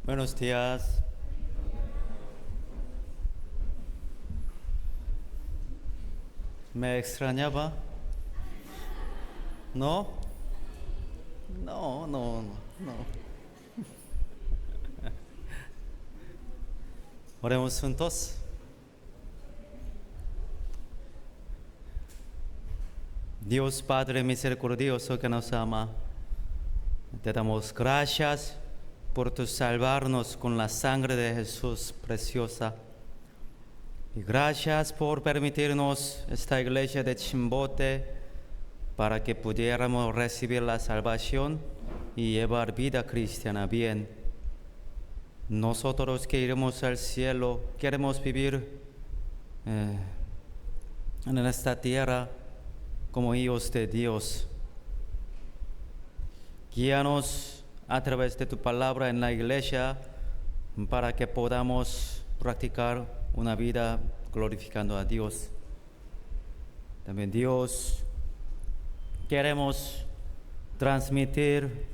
Buenos días. ¿Me extrañaba? ¿No? No, no, no, no. Oremos juntos. Dios Padre misericordioso que nos ama, te damos gracias por tu salvarnos con la sangre de Jesús preciosa. Y gracias por permitirnos esta iglesia de Chimbote para que pudiéramos recibir la salvación y llevar vida cristiana bien. Nosotros que iremos al cielo queremos vivir en esta tierra como hijos de Dios. Guíanos a través de tu palabra en la iglesia para que podamos practicar una vida glorificando a Dios. También Dios, queremos transmitir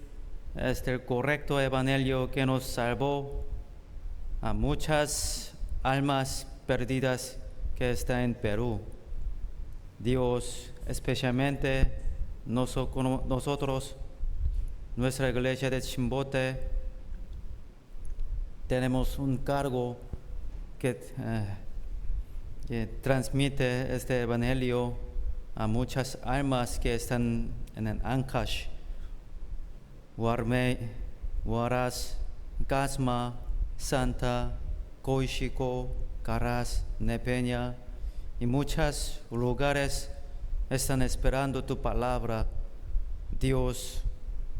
este correcto evangelio que nos salvó a muchas almas perdidas que están en Perú. Dios, especialmente nosotros, nuestra iglesia de Chimbote, tenemos un cargo que transmite este evangelio a muchas almas que están en el Ancash, Huaraz, Casma, Santa, Coichico, Caraz, Nepeña y muchos lugares están esperando tu palabra. Dios,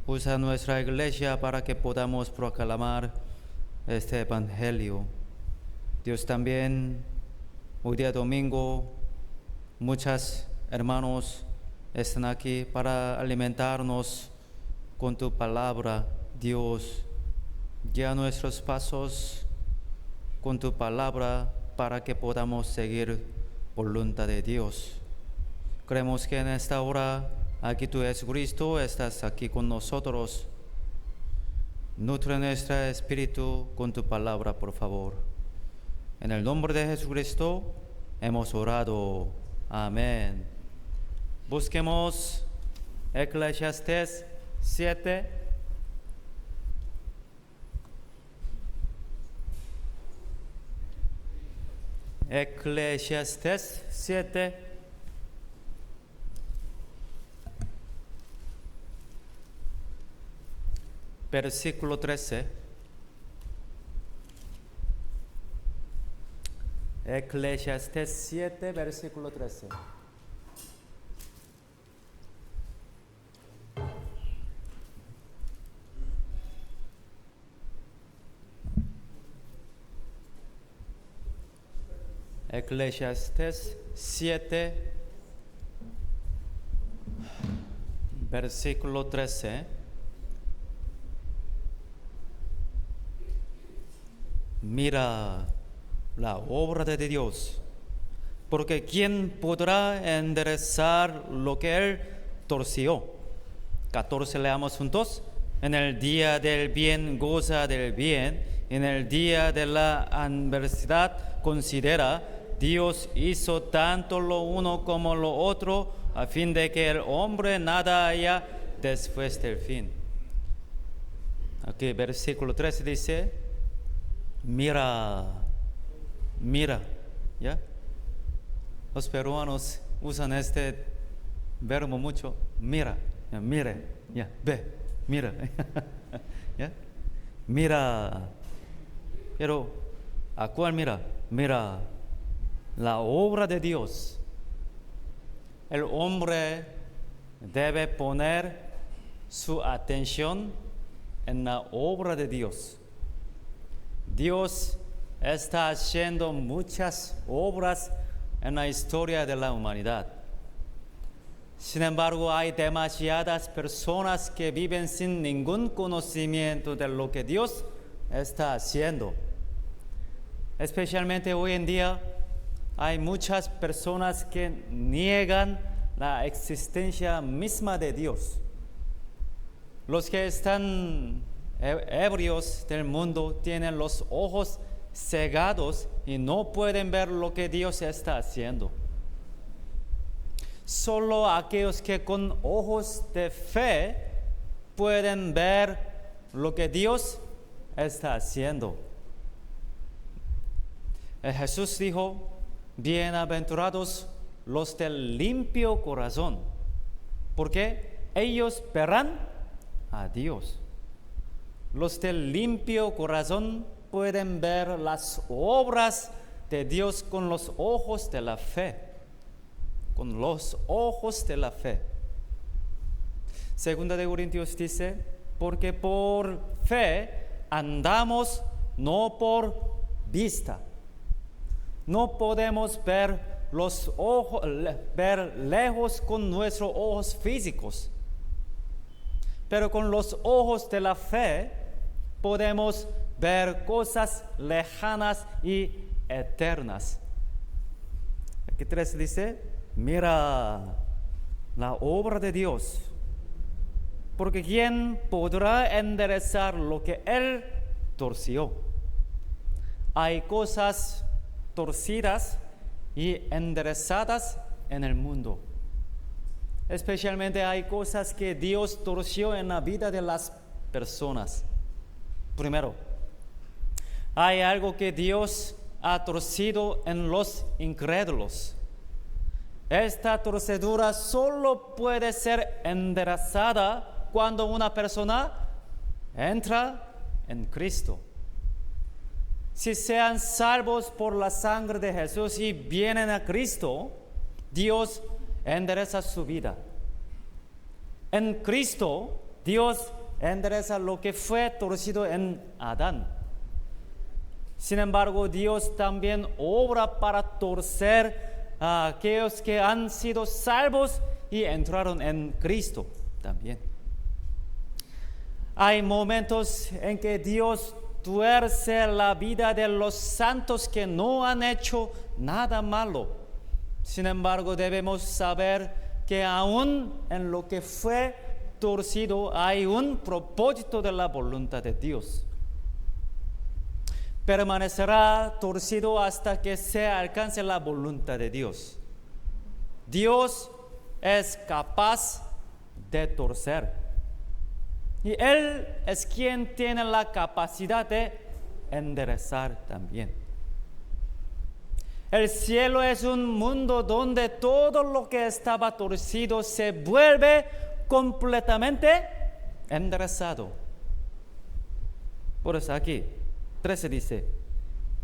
usa nuestra iglesia para que podamos proclamar este evangelio. Dios, también hoy día domingo muchos hermanos están aquí para alimentarnos con tu palabra. Dios, guía nuestros pasos con tu palabra para que podamos seguir voluntad de Dios. Creemos que en esta hora aquí tú, Jesucristo, estás aquí con nosotros. Nutre nuestro espíritu con tu palabra, por favor. En el nombre de Jesucristo hemos orado. Amén. Busquemos Eclesiastés 7. Eclesiastés 7. Versículo 13. Eclesiastés 7, versículo 13. Eclesiastés 7, versículo 13. Mira la obra de Dios, porque ¿quién podrá enderezar lo que Él torció? 14, leamos juntos. En el día del bien goza del bien, en el día de la adversidad considera. Dios hizo tanto lo uno como lo otro, a fin de que el hombre nada haya después del fin. Aquí versículo 13 dice, mira, ¿ya? Los peruanos usan este verbo mucho, mira, ya, mire, ya, ve, mira, ¿ya? Mira, pero ¿a cuál mira? Mira la obra de Dios. El hombre debe poner su atención en la obra de Dios. Dios está haciendo muchas obras en la historia de la humanidad. Sin embargo, hay demasiadas personas que viven sin ningún conocimiento de lo que Dios está haciendo. Especialmente hoy en día, hay muchas personas que niegan la existencia misma de Dios. Los que están ebrios del mundo tienen los ojos cegados y no pueden ver lo que Dios está haciendo. Solo aquellos que con ojos de fe pueden ver lo que Dios está haciendo. Jesús dijo, bienaventurados los del limpio corazón, porque ellos verán a Dios. Los del limpio corazón pueden ver las obras de Dios con los ojos de la fe. Con los ojos de la fe. Segunda de Corintios dice, porque por fe andamos, no por vista. No podemos ver ver lejos con nuestros ojos físicos, pero con los ojos de la fe podemos ver cosas lejanas y eternas. Aquí 3 dice, mira la obra de Dios, porque ¿quién podrá enderezar lo que Él torció? Hay cosas torcidas y enderezadas en el mundo. Especialmente hay cosas que Dios torció en la vida de las personas. Primero, hay algo que Dios ha torcido en los incrédulos. Esta torcedura solo puede ser enderezada cuando una persona entra en Cristo. Si sean salvos por la sangre de Jesús y vienen a Cristo, Dios endereza su vida. En Cristo, Dios endereza lo que fue torcido en Adán. Sin embargo, Dios también obra para torcer a aquellos que han sido salvos y entraron en Cristo también. Hay momentos en que Dios tuerce la vida de los santos que no han hecho nada malo. Sin embargo, debemos saber que aún en lo que fue torcido hay un propósito de la voluntad de Dios. Permanecerá torcido hasta que se alcance la voluntad de Dios. Dios es capaz de torcer. Y Él es quien tiene la capacidad de enderezar también. El cielo es un mundo donde todo lo que estaba torcido se vuelve completamente enderezado. Por eso aquí 13 dice,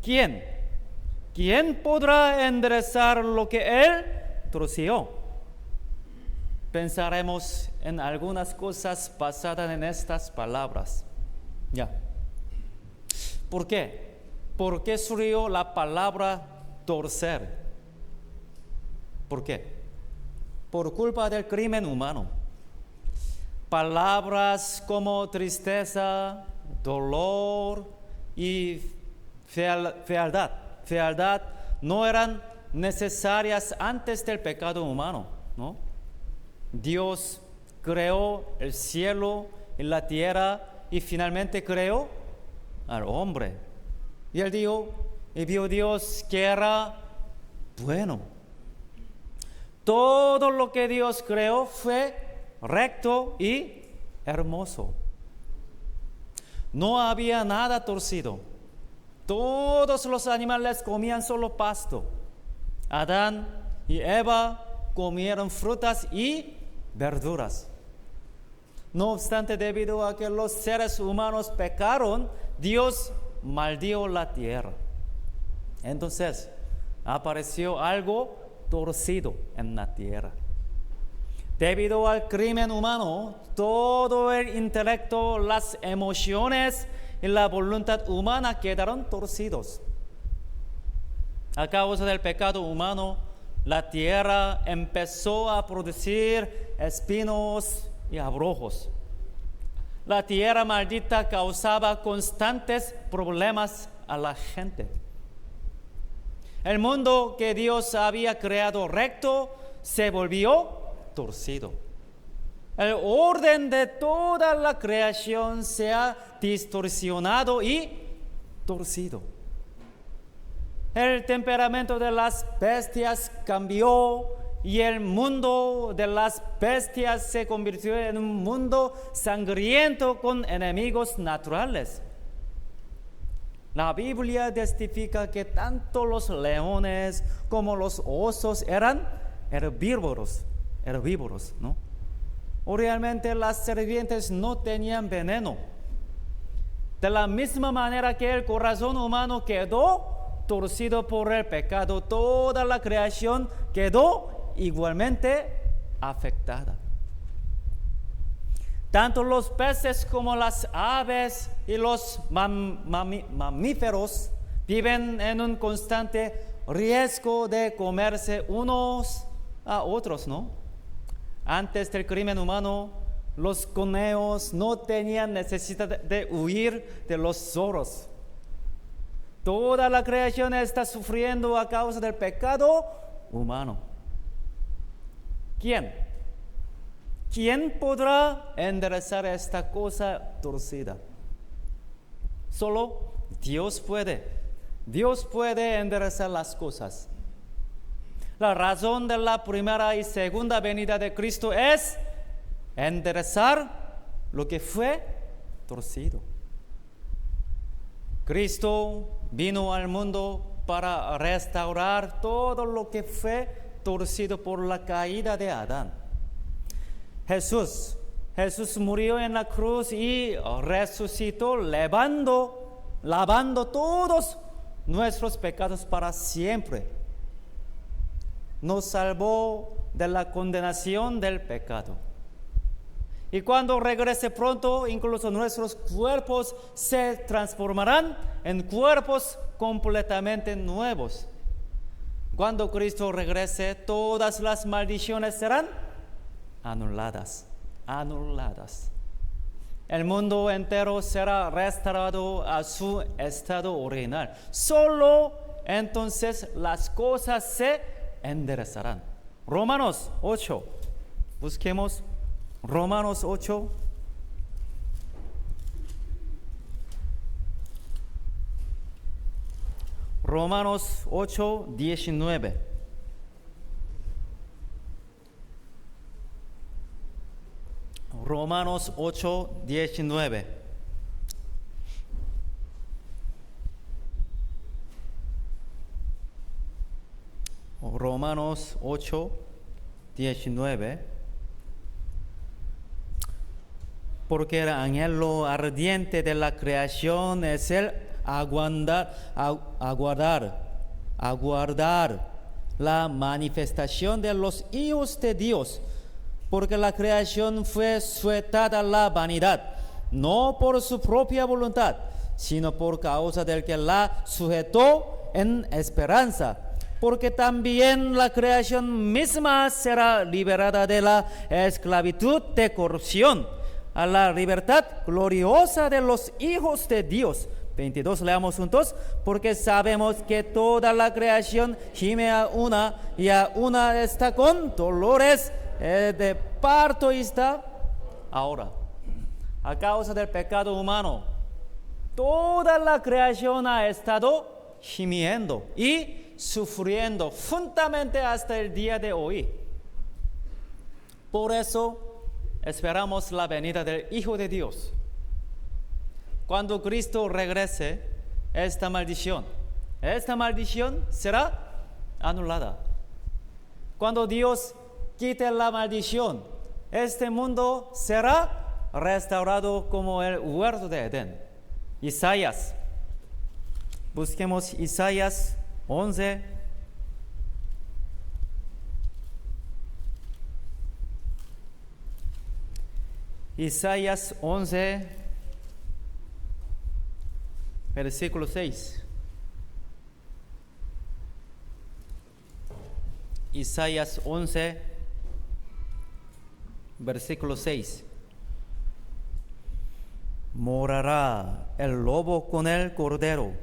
¿Quién podrá enderezar lo que Él torció? Pensaremos en algunas cosas basadas en estas palabras. ¿Por qué? ¿Por qué surgió la palabra torcer? ¿Por qué? Por culpa del crimen humano. Palabras como tristeza, dolor y fealdad no eran necesarias antes del pecado humano, ¿no? Dios creó el cielo y la tierra y finalmente creó al hombre. Y Él dijo, y vio Dios que era bueno. Todo lo que Dios creó fue recto y hermoso. No había nada torcido. Todos los animales comían solo pasto. Adán y Eva comieron frutas y verduras. No obstante, debido a que los seres humanos pecaron, Dios maldijo la tierra. Entonces, apareció algo torcido en la tierra. Debido al crimen humano, todo el intelecto, las emociones y la voluntad humana quedaron torcidos. A causa del pecado humano, la tierra empezó a producir espinos y abrojos. La tierra maldita causaba constantes problemas a la gente. El mundo que Dios había creado recto se volvió torcido. el orden de toda la creación se ha distorsionado y torcido. El temperamento de las bestias cambió y el mundo de las bestias se convirtió en un mundo sangriento con enemigos naturales. La Biblia testifica que tanto los leones como los osos eran herbívoros, ¿no? O realmente las serpientes no tenían veneno. De la misma manera que el corazón humano quedó torcido por el pecado, toda la creación quedó igualmente afectada. Tanto los peces como las aves y los mamíferos viven en un constante riesgo de comerse unos a otros, ¿no? Antes del crimen humano, los conejos no tenían necesidad de huir de los zorros. Toda la creación está sufriendo a causa del pecado humano. ¿Quién podrá enderezar esta cosa torcida? Solo Dios puede. Dios puede enderezar las cosas. La razón de la primera y segunda venida de Cristo es enderezar lo que fue torcido. Cristo vino al mundo para restaurar todo lo que fue torcido por la caída de Adán. Jesús murió en la cruz y resucitó lavando todos nuestros pecados para siempre. Nos salvó de la condenación del pecado. Y cuando regrese pronto, incluso nuestros cuerpos se transformarán en cuerpos completamente nuevos. Cuando Cristo regrese, todas las maldiciones serán anuladas. El mundo entero será restaurado a su estado original. Solo entonces las cosas se enderezarán. Romanos 8. Busquemos Romanos 8. Romanos 8, 19. Romanos 8, 19. Romanos 8, 19. Porque el anhelo ardiente de la creación es el aguardar la manifestación de los hijos de Dios, porque la creación fue sujetada a la vanidad, no por su propia voluntad, sino por causa del que la sujetó en esperanza. Porque también la creación misma será liberada de la esclavitud de corrupción a la libertad gloriosa de los hijos de Dios. 22, leamos juntos. Porque sabemos que toda la creación gime a una y a una está con dolores de parto y está ahora. A causa del pecado humano, toda la creación ha estado gimiendo y sufriendo juntamente hasta el día de hoy. Por eso esperamos la venida del Hijo de Dios. Cuando Cristo regrese, esta maldición será anulada. Cuando Dios quite la maldición, este mundo será restaurado como el huerto de Edén. Isaías. Busquemos Isaías 11. Isaías 11, versículo 6. Isaías 11, versículo 6. Morará el lobo con el cordero,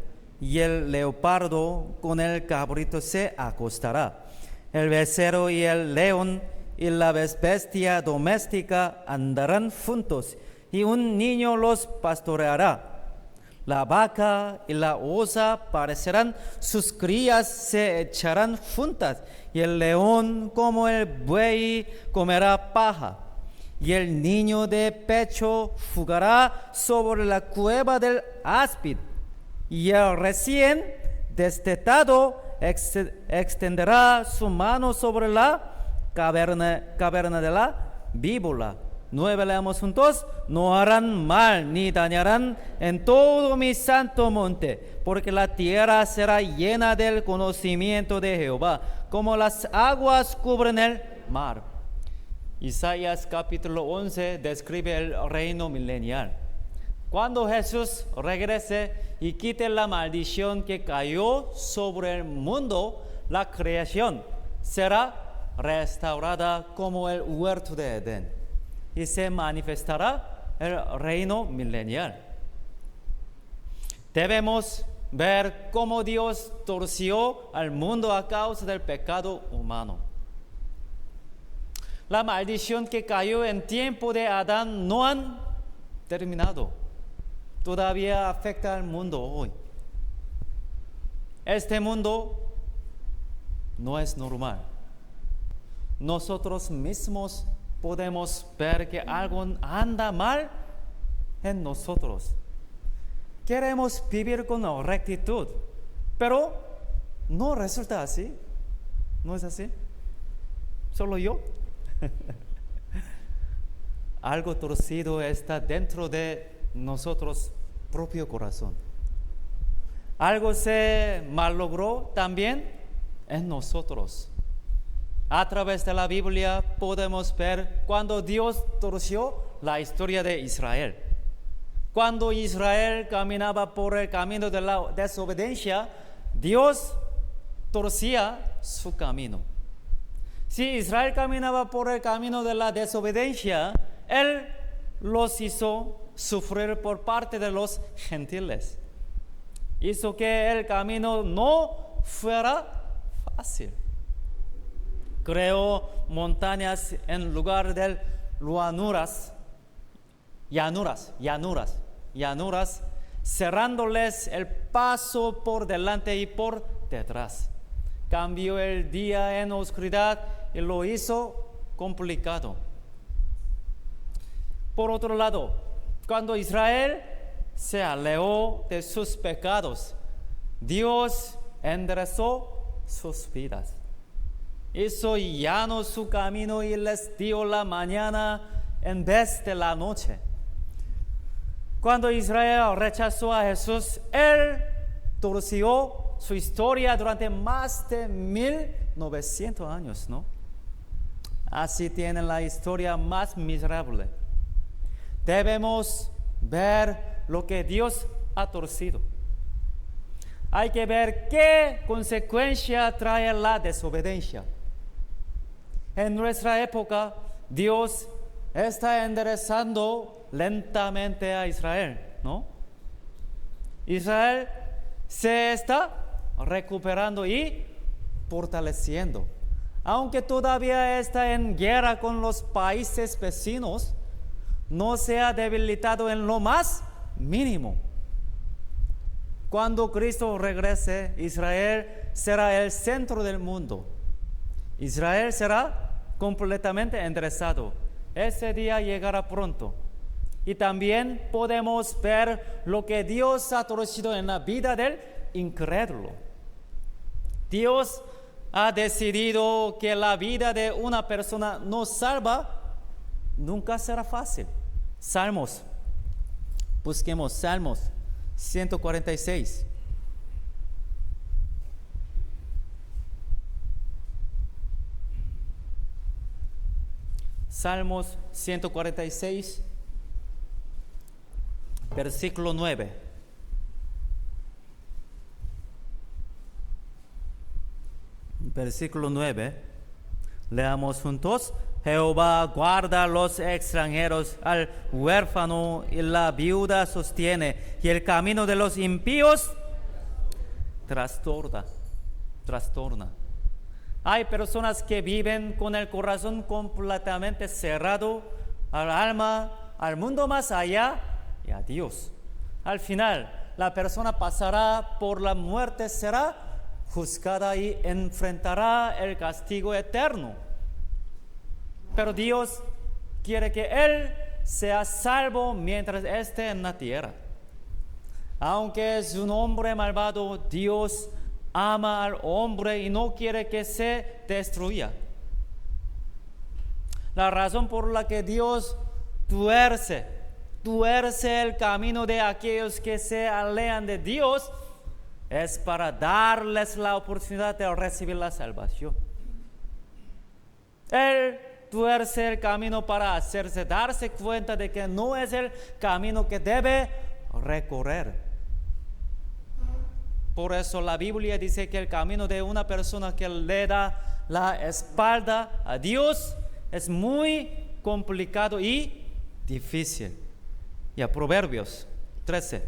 y el leopardo con el cabrito se acostará. El becerro y el león y la bestia doméstica andarán juntos, y un niño los pastoreará. La vaca y la osa parecerán, sus crías se echarán juntas, y el león como el buey comerá paja, y el niño de pecho jugará sobre la cueva del áspid, y el recién destetado extenderá su mano sobre la caverna de la víbora. 9, leamos juntos. No harán mal ni dañarán en todo mi santo monte, porque la tierra será llena del conocimiento de Jehová, como las aguas cubren el mar. Isaías capítulo 11 describe el reino milenial. Cuando Jesús regrese y quite la maldición que cayó sobre el mundo, la creación será restaurada como el huerto de Edén, y se manifestará el reino milenial. Debemos ver cómo Dios torció al mundo a causa del pecado humano. La maldición que cayó en tiempo de Adán no han terminado. Todavía afecta al mundo hoy. Este mundo no es normal. Nosotros mismos podemos ver que algo anda mal en nosotros. Queremos vivir con rectitud, pero no resulta así. ¿No es así? ¿Solo yo? Algo torcido está dentro de nosotros propio corazón. Algo se malogró también en nosotros. A través de la Biblia podemos ver cuando Dios torció la historia de Israel. Cuando Israel caminaba por el camino de la desobediencia, Dios torcía su camino. Si Israel caminaba por el camino de la desobediencia, Él los hizo sufrir por parte de los gentiles. Hizo que el camino no fuera fácil. Creó montañas en lugar de llanuras, cerrándoles el paso por delante y por detrás. Cambió el día en oscuridad y lo hizo complicado. Por otro lado, cuando Israel se alejó de sus pecados, Dios enderezó sus vidas. Hizo llano su camino y les dio la mañana en vez de la noche. Cuando Israel rechazó a Jesús, Él torció su historia durante más de 1900 años, ¿no? Así tienen la historia más miserable. Debemos ver lo que Dios ha torcido. Hay que ver qué consecuencia trae la desobediencia. En nuestra época, Dios está enderezando lentamente a Israel, ¿no? Israel se está recuperando y fortaleciendo. Aunque todavía está en guerra con los países vecinos, no se ha debilitado en lo más mínimo. Cuando Cristo regrese, Israel será el centro del mundo. Israel será completamente enderezado. Ese día llegará pronto. Y también podemos ver lo que Dios ha torcido en la vida del incrédulo. Dios ha decidido que la vida de una persona no salva nunca será fácil. Salmos. Busquemos Salmos 146. Salmos 146, versículo 9. Versículo 9. Leamos juntos. Jehová guarda a los extranjeros, al huérfano y la viuda sostiene, y el camino de los impíos trastorna. Hay personas que viven con el corazón completamente cerrado al alma, al mundo más allá y a Dios. Al final, la persona pasará por la muerte, será juzgada y enfrentará el castigo eterno. Pero Dios quiere que él sea salvo mientras esté en la tierra. Aunque es un hombre malvado, Dios ama al hombre y no quiere que se destruya. La razón por la que Dios tuerce el camino de aquellos que se alejan de Dios es para darles la oportunidad de recibir la salvación. Él tuerce el camino para darse cuenta de que no es el camino que debe recorrer. Por eso la Biblia dice que el camino de una persona que le da la espalda a Dios es muy complicado y difícil. Ya, Proverbios 13.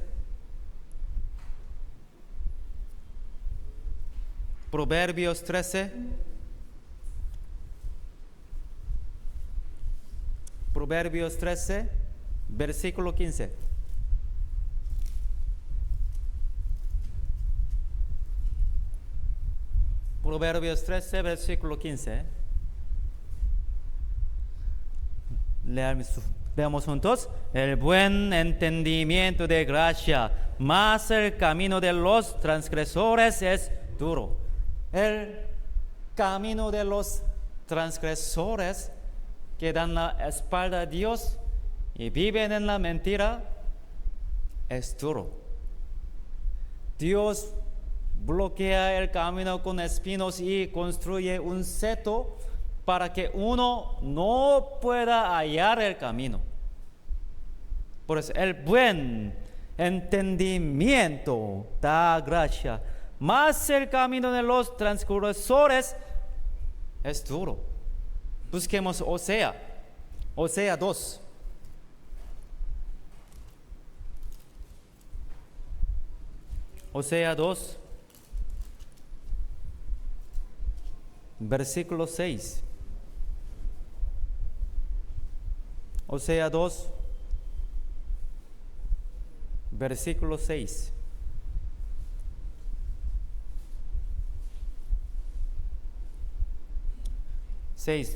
Proverbios 13. Proverbios 13, versículo 15. Proverbios 13, versículo 15. Veamos juntos. El buen entendimiento de gracia, mas el camino de los transgresores es duro. El camino de los transgresores que dan la espalda a Dios y viven en la mentira es duro. Dios bloquea el camino con espinos y construye un seto para que uno no pueda hallar el camino. Por eso el buen entendimiento da gracia, mas el camino de los transgresores es duro. Busquemos Osea 2. Osea 2, versículo 6. Osea 2, versículo 6.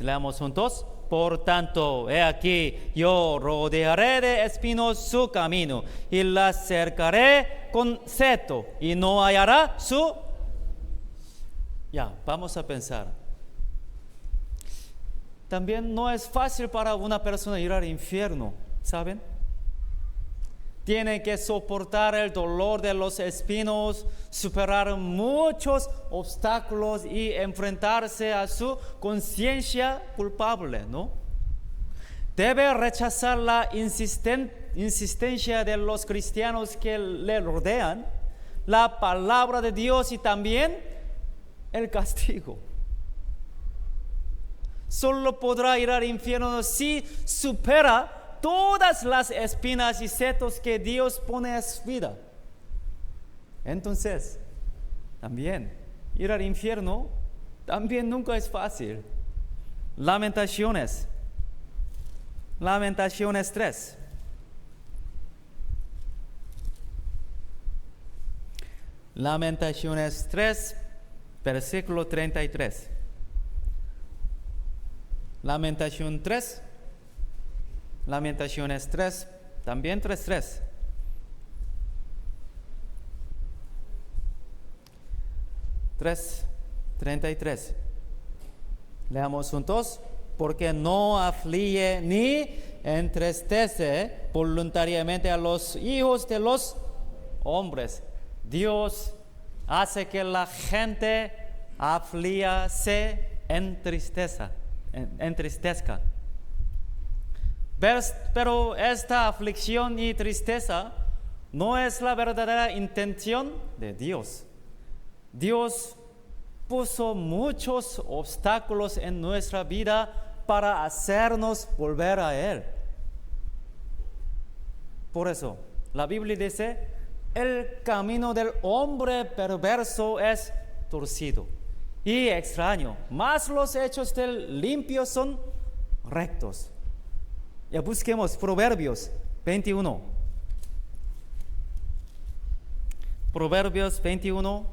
Leamos juntos. Por tanto, he aquí, yo rodearé de espinos su camino y la cercaré con seto y no hallará su... Ya, vamos a pensar. También no es fácil para una persona ir al infierno, ¿saben? Tiene que soportar el dolor de los espinos, superar muchos obstáculos y enfrentarse a su conciencia culpable, ¿no? Debe rechazar la insistencia de los cristianos que le rodean, la palabra de Dios y también el castigo. Solo podrá ir al infierno si supera todas las espinas y setos que Dios pone en su vida. Entonces, también ir al infierno también nunca es fácil. Lamentaciones 3. Lamentaciones 3, versículo 33. Lamentación 3. Lamentaciones 3, también 3:3. Tres, 33. Leamos juntos. Porque no aflige ni entristece voluntariamente a los hijos de los hombres. Dios hace que la gente aflija, se entristezca. Pero esta aflicción y tristeza no es la verdadera intención de Dios. Dios puso muchos obstáculos en nuestra vida para hacernos volver a Él. Por eso, la Biblia dice, el camino del hombre perverso es torcido y extraño. Mas los hechos del limpio son rectos. Ya busquemos Proverbios 21. Proverbios 21.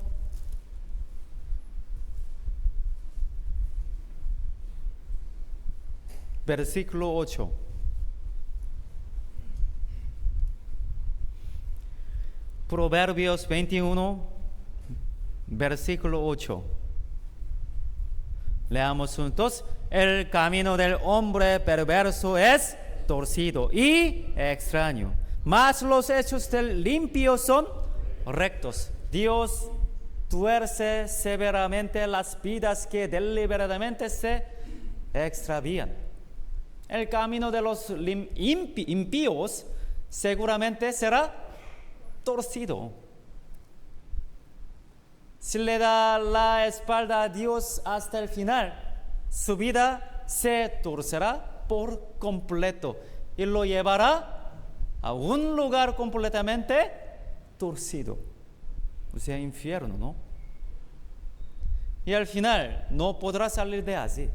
Versículo 8. Proverbios 21, versículo 8. Leamos juntos. El camino del hombre perverso es torcido y extraño, mas los hechos del limpio son rectos. Dios tuerce severamente las vidas que deliberadamente se extravían. El camino de los impíos seguramente será torcido. Si le da la espalda a Dios hasta el final, su vida se torcerá por completo y lo llevará a un lugar completamente torcido, o sea, infierno, ¿no? Y al final no podrá salir de allí.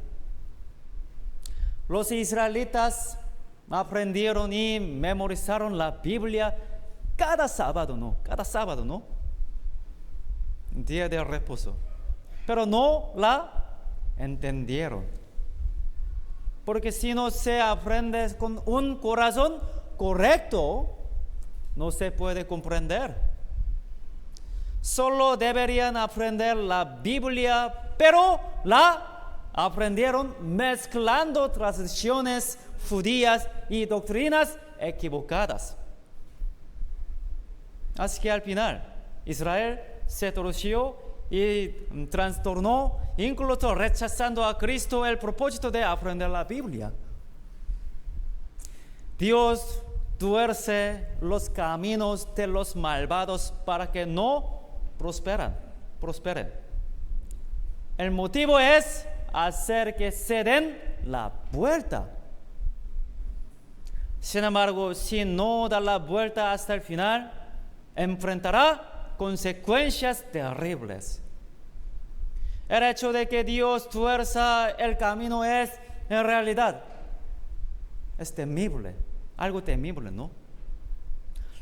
Los israelitas aprendieron y memorizaron la Biblia cada sábado, ¿no? Día de reposo. Pero no la entendieron. Porque si no se aprende con un corazón correcto, no se puede comprender. Solo deberían aprender la Biblia, pero la aprendieron mezclando tradiciones judías y doctrinas equivocadas. Así que al final, Israel se torció y trastornó, incluso rechazando a Cristo el propósito de aprender la Biblia. Dios tuerce los caminos de los malvados para que no prosperen. El motivo es hacer que se den la vuelta. Sin embargo, si no da la vuelta hasta el final, enfrentará consecuencias terribles. El hecho de que Dios tuerza el camino es, en realidad, es temible, algo temible, ¿no?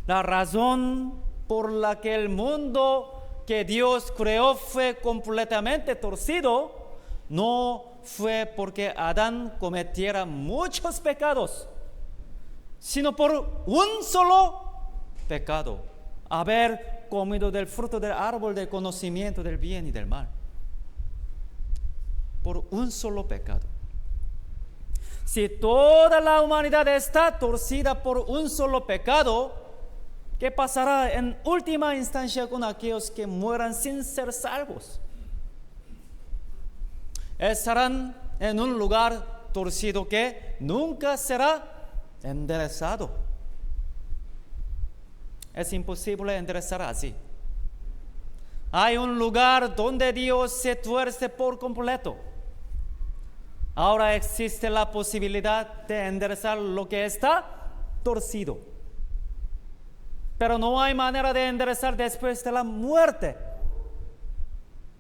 La razón por la que el mundo que Dios creó fue completamente torcido no fue porque Adán cometiera muchos pecados, sino por un solo pecado: haber comido del fruto del árbol del conocimiento del bien y del mal. Por un solo pecado. Si toda la humanidad está torcida por un solo pecado, ¿qué pasará en última instancia con aquellos que mueran sin ser salvos? Estarán en un lugar torcido que nunca será enderezado. Es imposible enderezar así. Hay un lugar donde Dios se tuerce por completo. Ahora existe la posibilidad de enderezar lo que está torcido. Pero no hay manera de enderezar después de la muerte.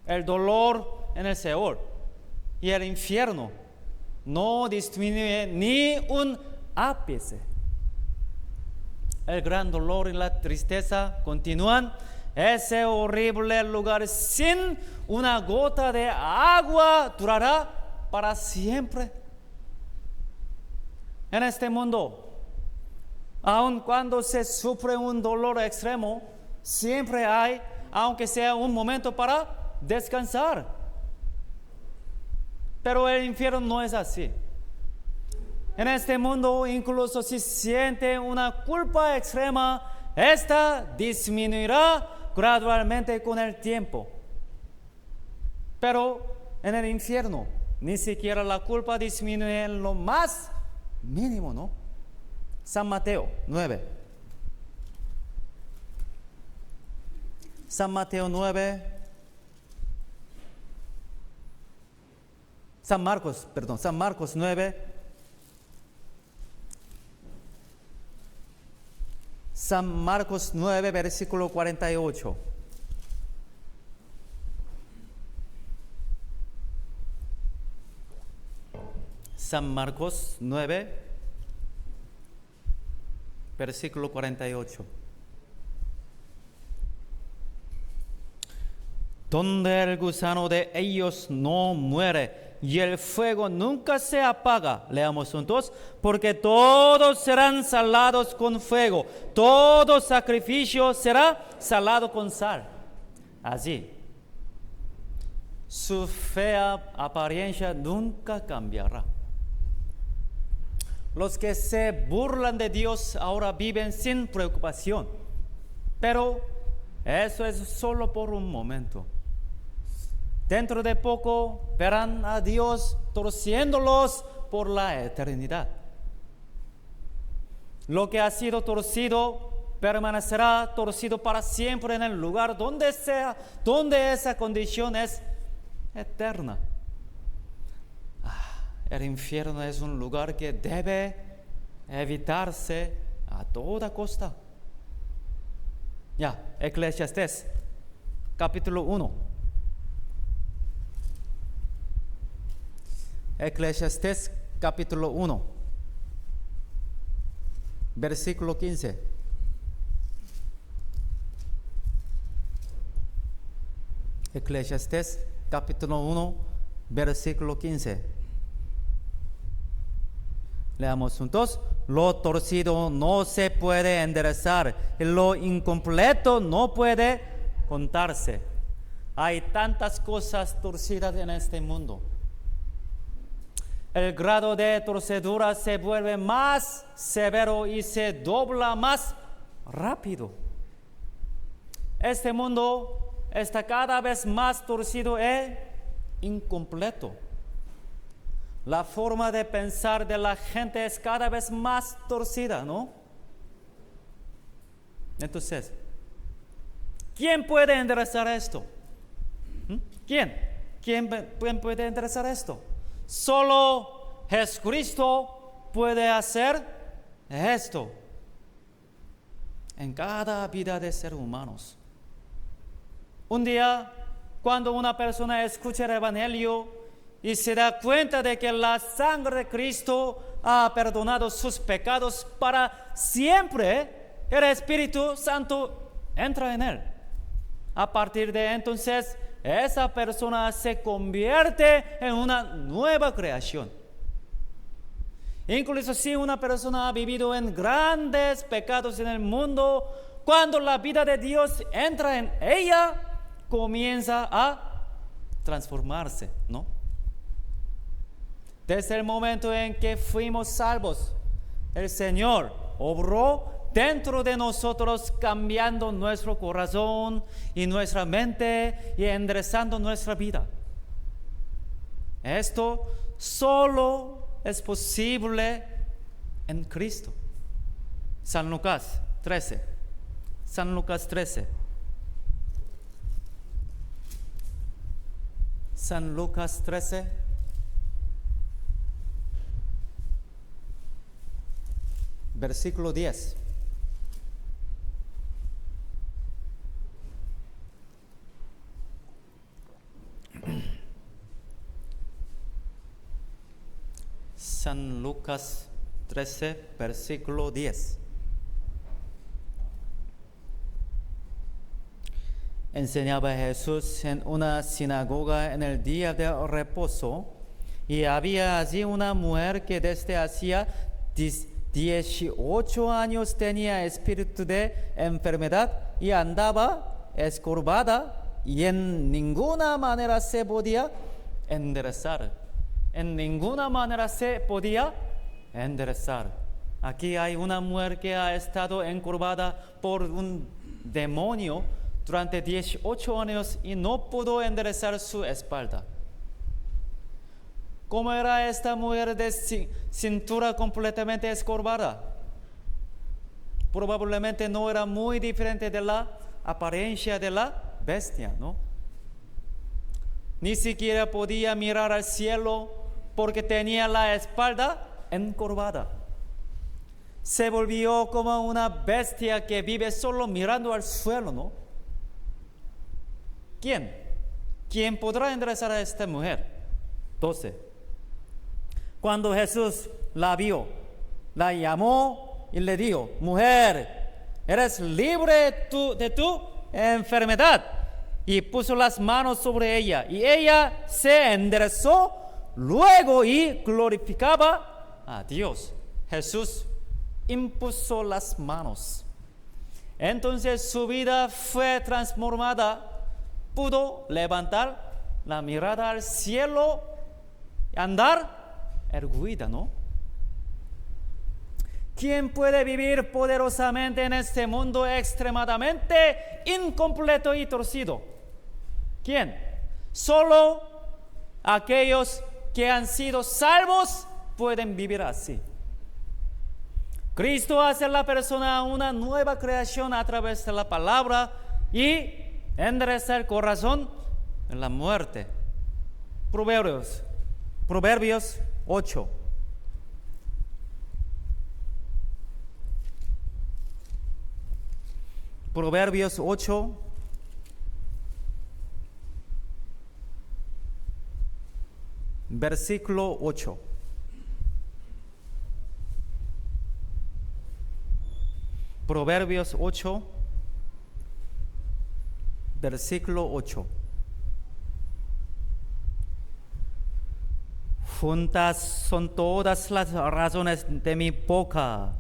El dolor en el Seol y el infierno no disminuye ni un ápice. El gran dolor y la tristeza continúan. Ese horrible lugar sin una gota de agua durará para siempre. En este mundo, aun cuando se sufre un dolor extremo, siempre hay, aunque sea un momento, para descansar. Pero el infierno no es así. En este mundo, incluso si siente una culpa extrema, esta disminuirá gradualmente con el tiempo. Pero en el infierno, ni siquiera la culpa disminuye en lo más mínimo, ¿no? San Mateo 9. San Mateo 9. San Marcos 9. San Marcos 9, versículo 48. San Marcos 9, versículo 48. Donde el gusano de ellos no muere y el fuego nunca se apaga. Leamos juntos. Porque todos serán salados con fuego. Todo sacrificio será salado con sal. Así, su fea apariencia nunca cambiará. Los que se burlan de Dios ahora viven sin preocupación. Pero eso es solo por un momento. Dentro de poco verán a Dios torciéndolos por la eternidad. Lo que ha sido torcido permanecerá torcido para siempre en el lugar donde esa condición es eterna. El infierno es un lugar que debe evitarse a toda costa. Eclesiastés, capítulo 1. Eclesiastés, capítulo 1, versículo 15. Eclesiastés, capítulo 1, versículo 15. Leamos juntos. Lo torcido no se puede enderezar, y lo incompleto no puede contarse. Hay tantas cosas torcidas en este mundo. El grado de torcedura se vuelve más severo y se dobla más rápido. Este mundo está cada vez más torcido e incompleto. La forma de pensar de la gente es cada vez más torcida, ¿no? Entonces, ¿quién puede enderezar esto? ¿Quién puede enderezar esto? Solo Jesucristo puede hacer esto en cada vida de seres humanos. Un día, cuando una persona escucha el Evangelio y se da cuenta de que la sangre de Cristo ha perdonado sus pecados para siempre, el Espíritu Santo entra en él. A partir de entonces, esa persona se convierte en una nueva creación. Incluso si una persona ha vivido en grandes pecados en el mundo, cuando la vida de Dios entra en ella, comienza a transformarse, ¿no? Desde el momento en que fuimos salvos, el Señor obró dentro de nosotros, cambiando nuestro corazón y nuestra mente y enderezando nuestra vida. Esto solo es posible en Cristo. San Lucas 13. San Lucas 13. San Lucas 13. Versículo 10. San Lucas 13, versículo 10. Enseñaba Jesús en una sinagoga en el día de reposo, y había allí una mujer que desde hacía 18 años tenía espíritu de enfermedad y andaba escorvada y en ninguna manera se podía enderezar. En ninguna manera se podía enderezar. Aquí hay una mujer que ha estado encorvada por un demonio durante 18 años y no pudo enderezar su espalda. ¿Cómo era esta mujer de cintura completamente escorvada? Probablemente no era muy diferente de la apariencia de la bestia, ¿no? Ni siquiera podía mirar al cielo porque tenía la espalda encorvada. Se volvió como una bestia que vive solo mirando al suelo, ¿no? ¿Quién podrá enderezar a esta mujer? 12. Cuando Jesús la vio, la llamó y le dijo: mujer, eres libre de tu enfermedad. Y puso las manos sobre ella, y ella se enderezó luego y glorificaba a Dios. Jesús impuso las manos. Entonces su vida fue transformada. Pudo levantar la mirada al cielo y andar erguida, ¿no? ¿Quién puede vivir poderosamente en este mundo extremadamente incompleto y torcido? ¿Quién? Solo aquellos que han sido salvos pueden vivir así. Cristo hace a la persona una nueva creación a través de la palabra y endereza el corazón en la muerte. Proverbios 8. Proverbios 8. Versículo 8. Proverbios 8, versículo 8. Juntas son todas las razones de mi boca.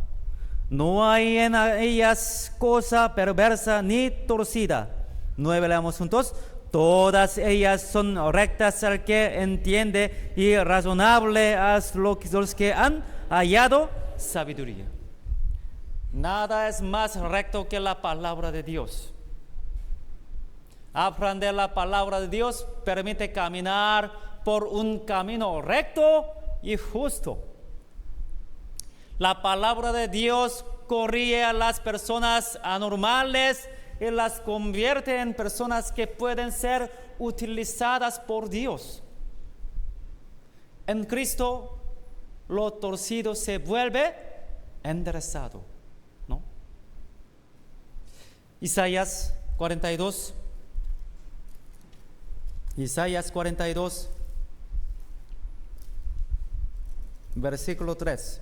No hay en ellas cosa perversa ni torcida. 9, leamos juntos. Todas ellas son rectas al que entiende y razonable a los que han hallado sabiduría. Nada es más recto que la palabra de Dios. Aprender la palabra de Dios permite caminar por un camino recto y justo. La palabra de Dios corrige a las personas anormales y las convierte en personas que pueden ser utilizadas por Dios. En Cristo, lo torcido se vuelve enderezado, ¿no? Isaías 42. Isaías 42, versículo 3.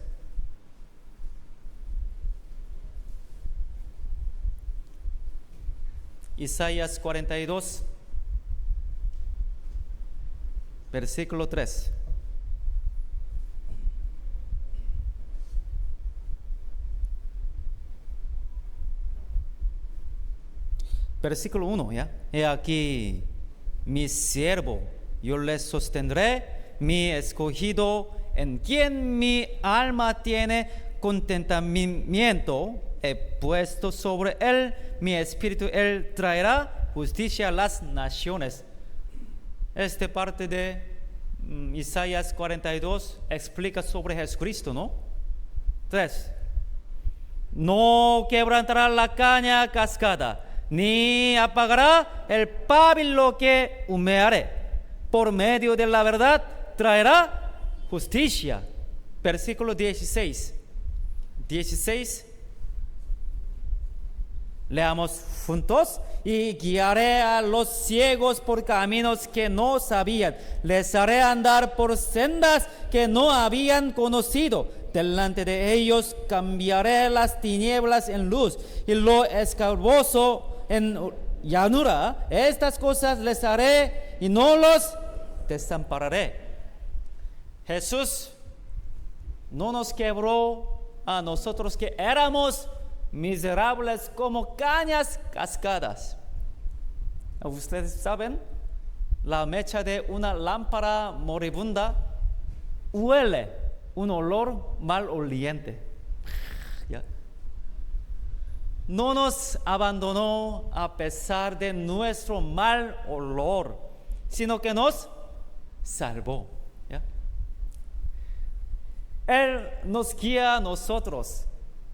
Isaías 42, versículo 3. Versículo 1, ¿ya? He aquí mi siervo, yo le sostendré, mi escogido, en quien mi alma tiene contentamiento. He puesto sobre él mi espíritu, él traerá justicia a las naciones. Esta parte de Isaías 42 explica sobre Jesucristo, ¿no? 3. No quebrantará la caña cascada, ni apagará el pábilo que humeare. Por medio de la verdad traerá justicia. Versículo 16. Leamos juntos. Y guiaré a los ciegos por caminos que no sabían. Les haré andar por sendas que no habían conocido. Delante de ellos cambiaré las tinieblas en luz y lo escarboso en llanura. Estas cosas les haré y no los desampararé. Jesús no nos quebró a nosotros que éramos miserables como cañas cascadas. Ustedes saben, la mecha de una lámpara moribunda huele un olor maloliente. ¿Ya? No nos abandonó a pesar de nuestro mal olor, sino que nos salvó. ¿Ya? Él nos guía a nosotros,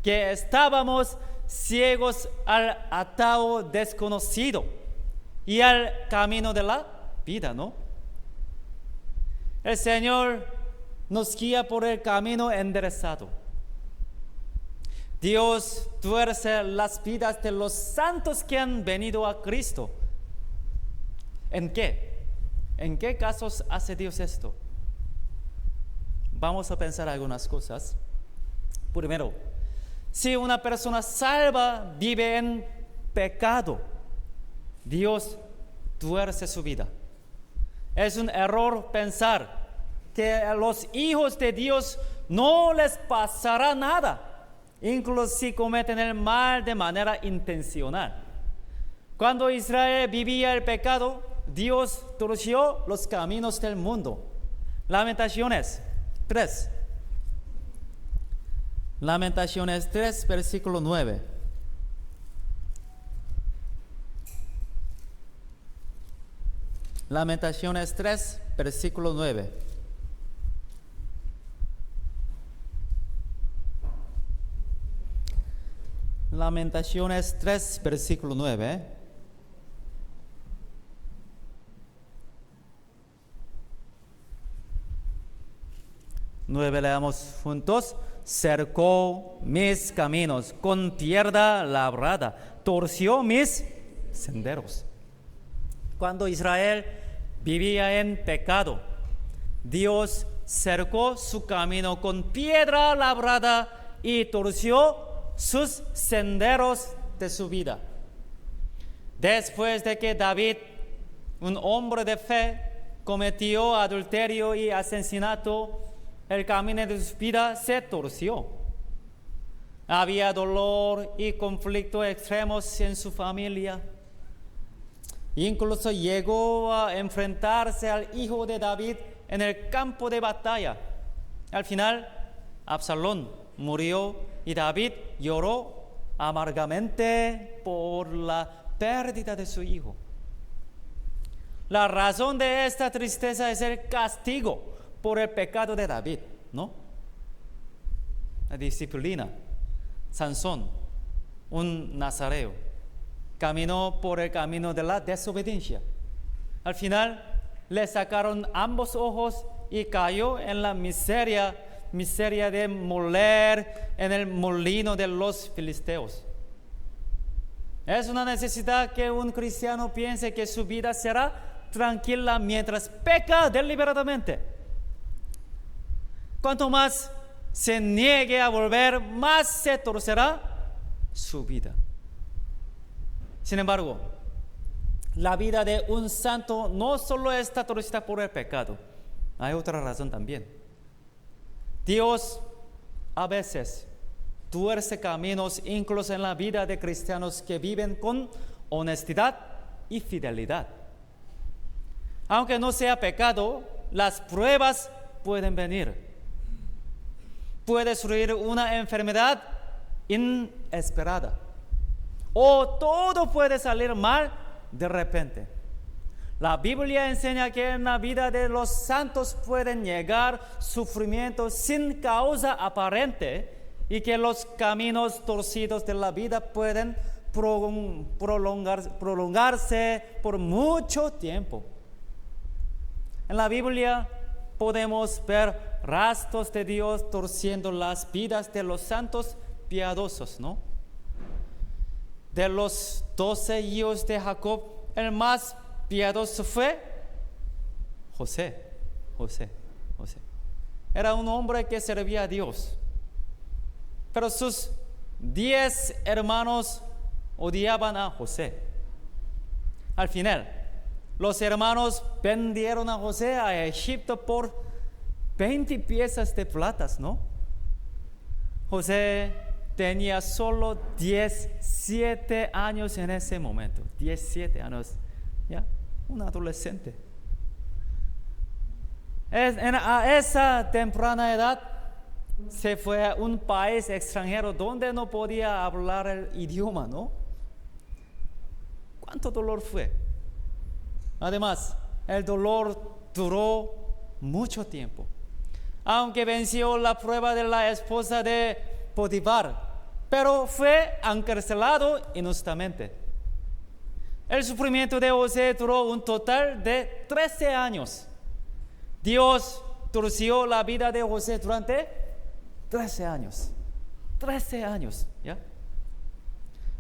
que estábamos ciegos al ataúd desconocido y al camino de la vida, ¿no? El Señor nos guía por el camino enderezado. Dios tuerce las vidas de los santos que han venido a Cristo. ¿En qué? ¿En qué casos hace Dios esto? vamos a pensar algunas cosas. Primero, si una persona salva vive en pecado, Dios tuerce su vida. Es un error pensar que a los hijos de Dios no les pasará nada, incluso si cometen el mal de manera intencional. Cuando Israel vivía el pecado, Dios torció los caminos del mundo. Lamentaciones 3. Lamentaciones 3, versículo 9. Lamentaciones 3, versículo 9. Lamentaciones 3, versículo 9. Leamos juntos. Cercó mis caminos con tierra labrada, torció mis senderos. Cuando Israel vivía en pecado, Dios cercó su camino con piedra labrada y torció sus senderos de su vida. Después de que David, un hombre de fe, cometió adulterio y asesinato, el camino de su vida se torció. Había dolor y conflicto extremos en su familia. Incluso llegó a enfrentarse al hijo de David en el campo de batalla. Al final, Absalón murió y David lloró amargamente por la pérdida de su hijo. La razón de esta tristeza es el castigo por el pecado de David, ¿no? La disciplina. Sansón, un nazareo, caminó por el camino de la desobediencia. Al final, le sacaron ambos ojos y cayó en la miseria de moler en el molino de los filisteos. Es una necesidad que un cristiano piense que su vida será tranquila mientras peca deliberadamente. Cuanto más se niegue a volver, más se torcerá su vida. Sin embargo, la vida de un santo no solo está torcida por el pecado, hay otra razón también. Dios a veces tuerce caminos incluso en la vida de cristianos que viven con honestidad y fidelidad. Aunque no sea pecado, las pruebas pueden venir. Puede surgir una enfermedad inesperada. O todo puede salir mal de repente. La Biblia enseña que en la vida de los santos pueden llegar sufrimientos sin causa aparente y que los caminos torcidos de la vida pueden prolongarse por mucho tiempo. En la Biblia podemos ver rastros de Dios torciendo las vidas de los santos piadosos, ¿no? De los 12 hijos de Jacob, el más piadoso fue José. Era un hombre que servía a Dios. Pero sus 10 hermanos odiaban a José. Al final, los hermanos vendieron a José a Egipto por 20 piezas de plata, ¿no? José tenía solo 17 años en ese momento. 17 años, ya, un adolescente. A esa temprana edad se fue a un país extranjero donde no podía hablar el idioma, ¿no? ¿Cuánto dolor fue? Además, el dolor duró mucho tiempo. Aunque venció la prueba de la esposa de Potifar, pero fue encarcelado injustamente. El sufrimiento de José duró un total de 13 años. Dios torció la vida de José durante 13 años. 13 años, ¿ya?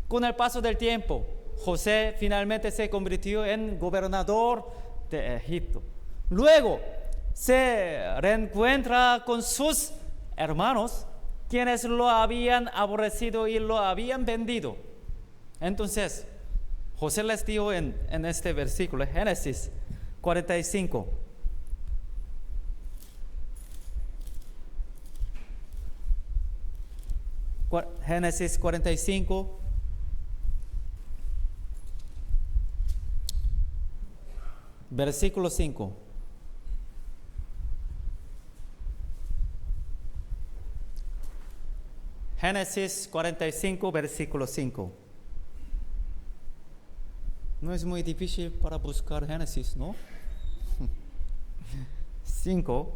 Con el paso del tiempo, José finalmente se convirtió en gobernador de Egipto. Luego, se reencuentra con sus hermanos, quienes lo habían aborrecido y lo habían vendido. Entonces, José les dijo en este versículo, Génesis 45. Génesis 45. Versículo 5. Génesis 45, versículo 5. No es muy difícil para buscar Génesis, ¿no? 5.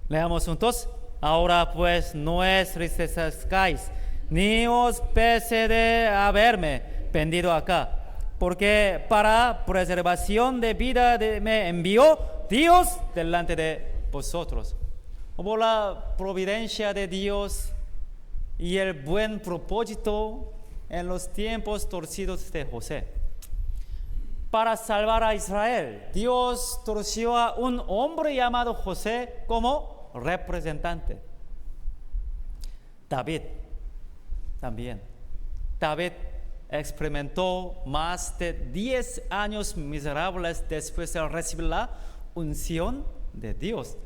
Leamos juntos. Ahora pues no os entristezcáis, ni os pese de haberme vendido acá, porque para preservación de vida me envió Dios delante de vosotros. Por la providencia de Dios y el buen propósito en los tiempos torcidos de José, para salvar a Israel, Dios torció a un hombre llamado José como representante. David también. David experimentó más de 10 años miserables después de recibir la unción de Dios.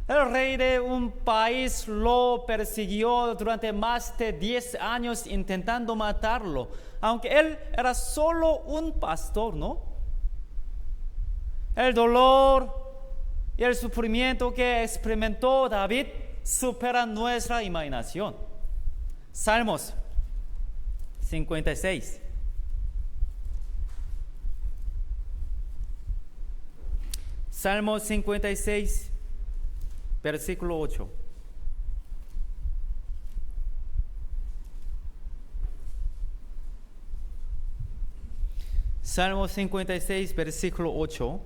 El rey de un país lo persiguió durante más de 10 años intentando matarlo, aunque él era solo un pastor, ¿no? El dolor y el sufrimiento que experimentó David supera nuestra imaginación. Salmos 56. Salmos 56, versículo 8. Salmos 56, versículo 8.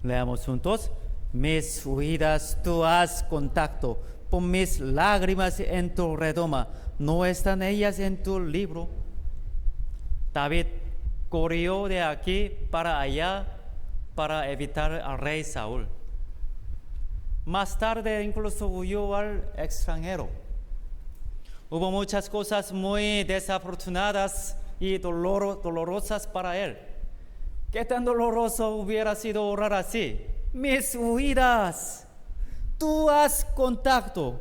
Leamos juntos. Mis huidas tú has contacto, pon mis lágrimas en tu redoma, ¿no están ellas en tu libro? David corrió de aquí para allá para evitar al rey Saúl. Más tarde incluso huyó al extranjero. Hubo muchas cosas muy desafortunadas y dolorosas para él. ¿Qué tan doloroso hubiera sido orar así? Mis huidas, tú has contacto,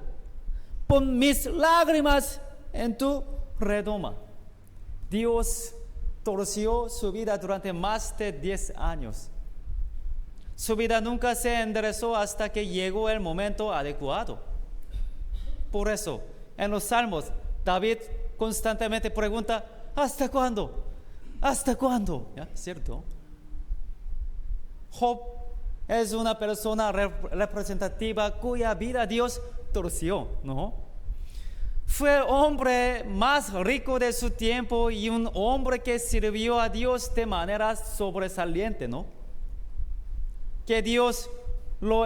pon mis lágrimas en tu redoma. Dios torció su vida durante más de 10 años. Su vida nunca se enderezó hasta que llegó el momento adecuado. Por eso, en los Salmos, David constantemente pregunta, ¿hasta cuándo? ¿Hasta cuándo? ¿Ya? ¿Cierto? Job es una persona representativa cuya vida Dios torció, ¿no? Fue el hombre más rico de su tiempo y un hombre que sirvió a Dios de manera sobresaliente, ¿no? Que Dios lo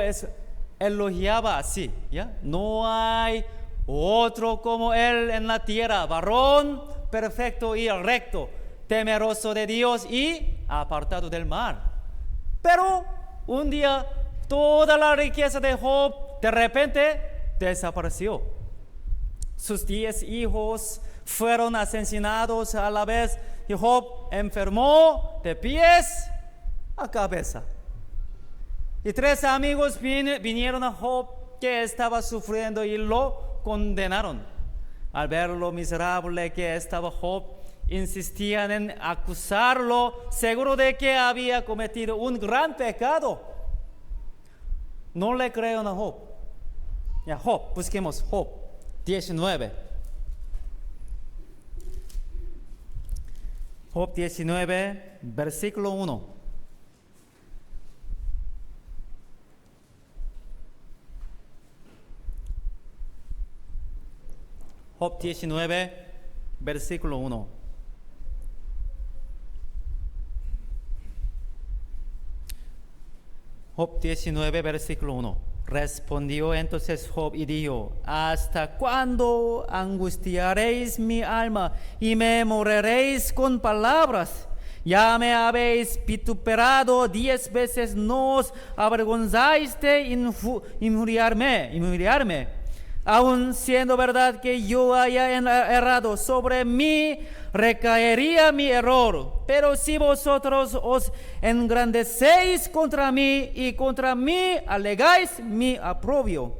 elogiaba así, ¿ya? No hay otro como él en la tierra, varón perfecto y recto, temeroso de Dios y apartado del mal. Pero un día toda la riqueza de Job de repente desapareció. Sus 10 hijos fueron asesinados a la vez y Job enfermó de pies a cabeza. Y 3 amigos vinieron a Job que estaba sufriendo y lo condenaron. Al ver lo miserable que estaba Job, insistían en acusarlo, seguro de que había cometido un gran pecado. No le creyeron a Job. Ya, Job, busquemos Job 19. Job 19, versículo 1. Job 19, versículo 1. Job 19, versículo 1. Respondió entonces Job y dijo, ¿hasta cuándo angustiaréis mi alma y me moriréis con palabras? Ya me habéis vituperado 10 veces, no os avergonzáis de injuriarme. Aun siendo verdad que yo haya errado, sobre mí recaería mi error. Pero si vosotros os engrandecéis contra mí y contra mí alegáis mi aprobio.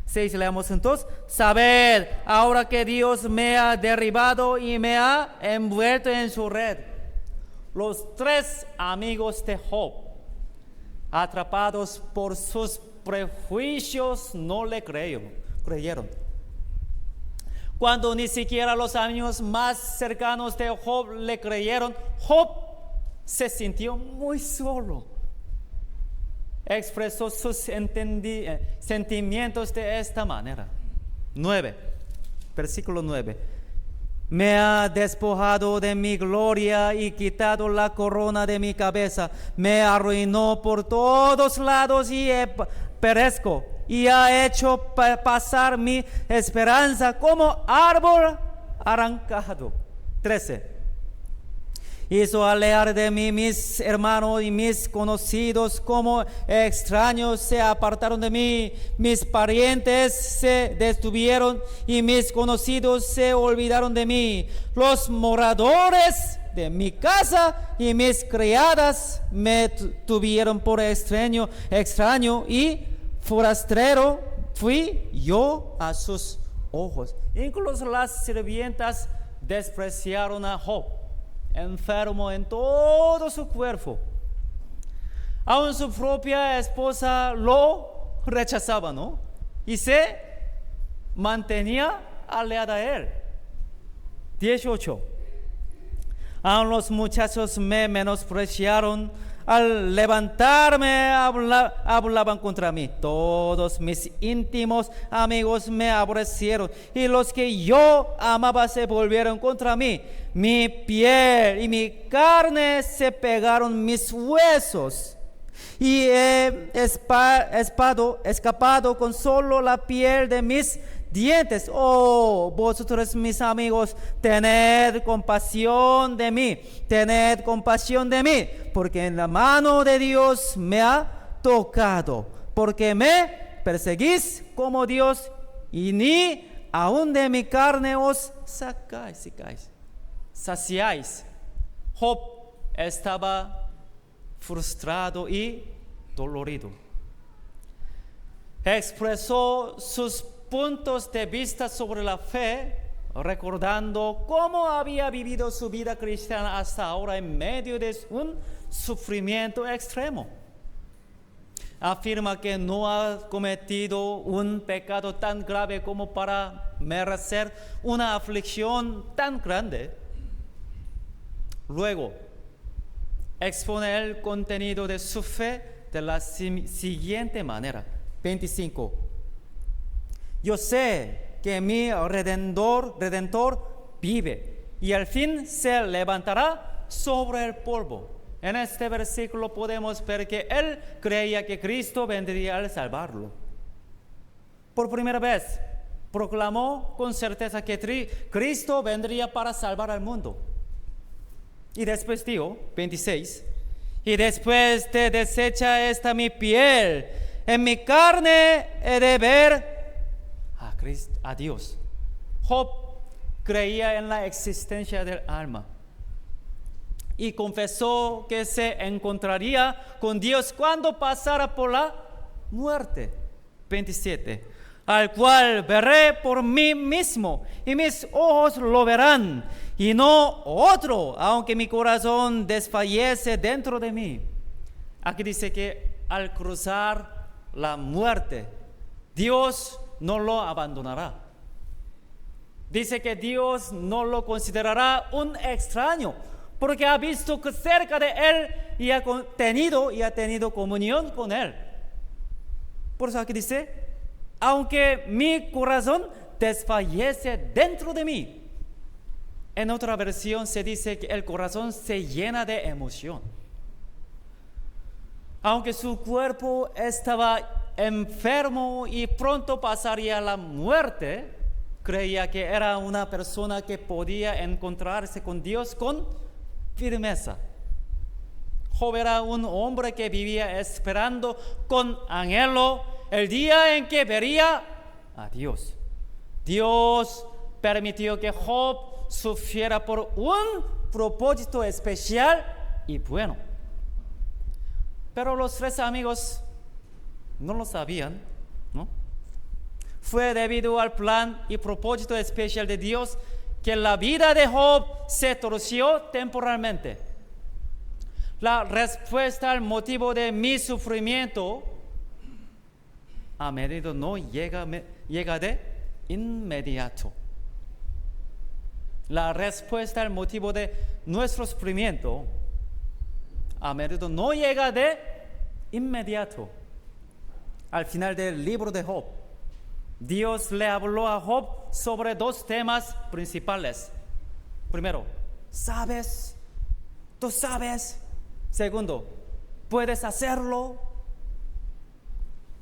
6, leamos entonces. Sabed ahora que Dios me ha derribado y me ha envuelto en su red. Los 3 amigos de Job, atrapados por sus prejuicios, no le creyeron. Cuando ni siquiera los amigos más cercanos de Job le creyeron, Job se sintió muy solo. Expresó sus sentimientos de esta manera. 9, versículo 9. Me ha despojado de mi gloria y quitado la corona de mi cabeza. Me arruinó por todos lados y perezco. Y ha hecho pasar mi esperanza como árbol arrancado. 13. Hizo alejar de mí mis hermanos y mis conocidos, como extraños se apartaron de mí. Mis parientes se detuvieron y mis conocidos se olvidaron de mí. Los moradores de mi casa y mis criadas me tuvieron por extraño y forastero fui yo a sus ojos. Incluso las sirvientas despreciaron a Job, enfermo en todo su cuerpo. Aún su propia esposa lo rechazaba, ¿no? Y se mantenía aliada a él. 18. Aún los muchachos me menospreciaron. Al levantarme hablaban contra mí. Todos mis íntimos amigos me aborrecieron, y los que yo amaba se volvieron contra mí. Mi piel y mi carne se pegaron mis huesos, y he escapado con solo la piel de mis dientes. Oh, vosotros mis amigos, tened compasión de mí, porque en la mano de Dios me ha tocado, porque me perseguís como Dios, y ni aun de mi carne os saciáis. Job estaba frustrado y dolorido. Expresó sus puntos de vista sobre la fe, recordando cómo había vivido su vida cristiana hasta ahora en medio de un sufrimiento extremo. Afirma que no ha cometido un pecado tan grave como para merecer una aflicción tan grande. Luego, expone el contenido de su fe de la siguiente manera. 25. Yo sé que mi Redentor vive, y al fin se levantará sobre el polvo. En este versículo podemos ver que él creía que Cristo vendría a salvarlo. Por primera vez proclamó con certeza que Cristo vendría para salvar al mundo. Y después dijo, 26, y después de deshecha esta mi piel, en mi carne he de ver a Dios. Job creía en la existencia del alma y confesó que se encontraría con Dios cuando pasara por la muerte. 27. Al cual veré por mí mismo, y mis ojos lo verán, y no otro, aunque mi corazón desfallece dentro de mí. Aquí dice que al cruzar la muerte, Dios no lo abandonará. Dice que Dios no lo considerará un extraño, porque ha visto que cerca de él y ha tenido comunión con él. Por eso aquí dice, aunque mi corazón desfallece dentro de mí. En otra versión se dice que el corazón se llena de emoción. Aunque su cuerpo estaba enfermo y pronto pasaría la muerte, creía que era una persona que podía encontrarse con Dios con firmeza. Job era un hombre que vivía esperando con anhelo el día en que vería a Dios. Dios permitió que Job sufriera por un propósito especial y bueno. Pero los tres amigos no lo sabían, ¿no? Fue debido al plan y propósito especial de Dios que la vida de Job se torció temporalmente. La respuesta al motivo de mi sufrimiento a menudo no llega de inmediato. La respuesta al motivo de nuestro sufrimiento a menudo no llega de inmediato. Al final del libro de Job, Dios le habló a Job sobre dos temas principales. Primero, ¿sabes? ¿Tú sabes? Segundo, ¿puedes hacerlo?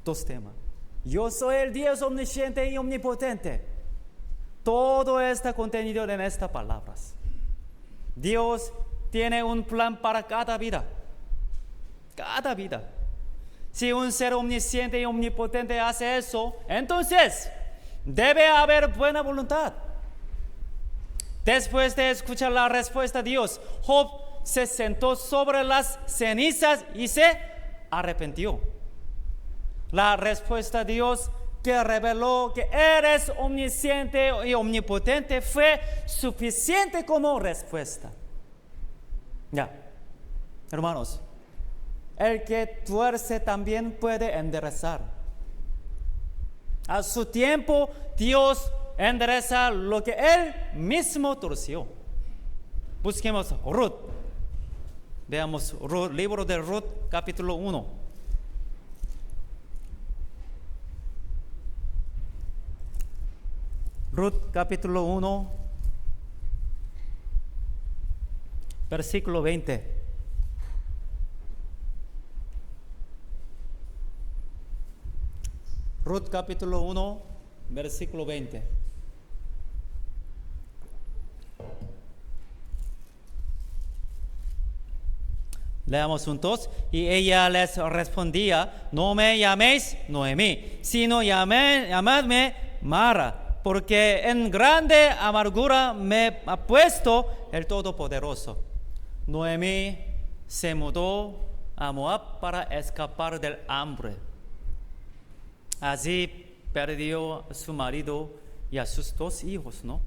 Dos temas. Yo soy el Dios omnisciente y omnipotente. Todo está contenido en estas palabras. Dios tiene un plan para cada vida. Cada vida. Si un ser omnisciente y omnipotente hace eso, entonces debe haber buena voluntad. Después de escuchar la respuesta de Dios, Job se sentó sobre las cenizas y se arrepintió. La respuesta de Dios que reveló que eres omnisciente y omnipotente fue suficiente como respuesta. Ya, hermanos, el que tuerce también puede enderezar. A su tiempo, Dios endereza lo que Él mismo torció. Busquemos Ruth. Veamos Ruth, libro de Ruth, capítulo 1. Ruth, capítulo 1, versículo 20. Ruth capítulo 1, versículo 20. Leamos juntos. Y ella les respondía: no me llaméis Noemí, sino llamadme Mara, porque en grande amargura me ha puesto el Todopoderoso. Noemí se mudó a Moab para escapar del hambre. Así perdió a su marido y a sus dos hijos, ¿no?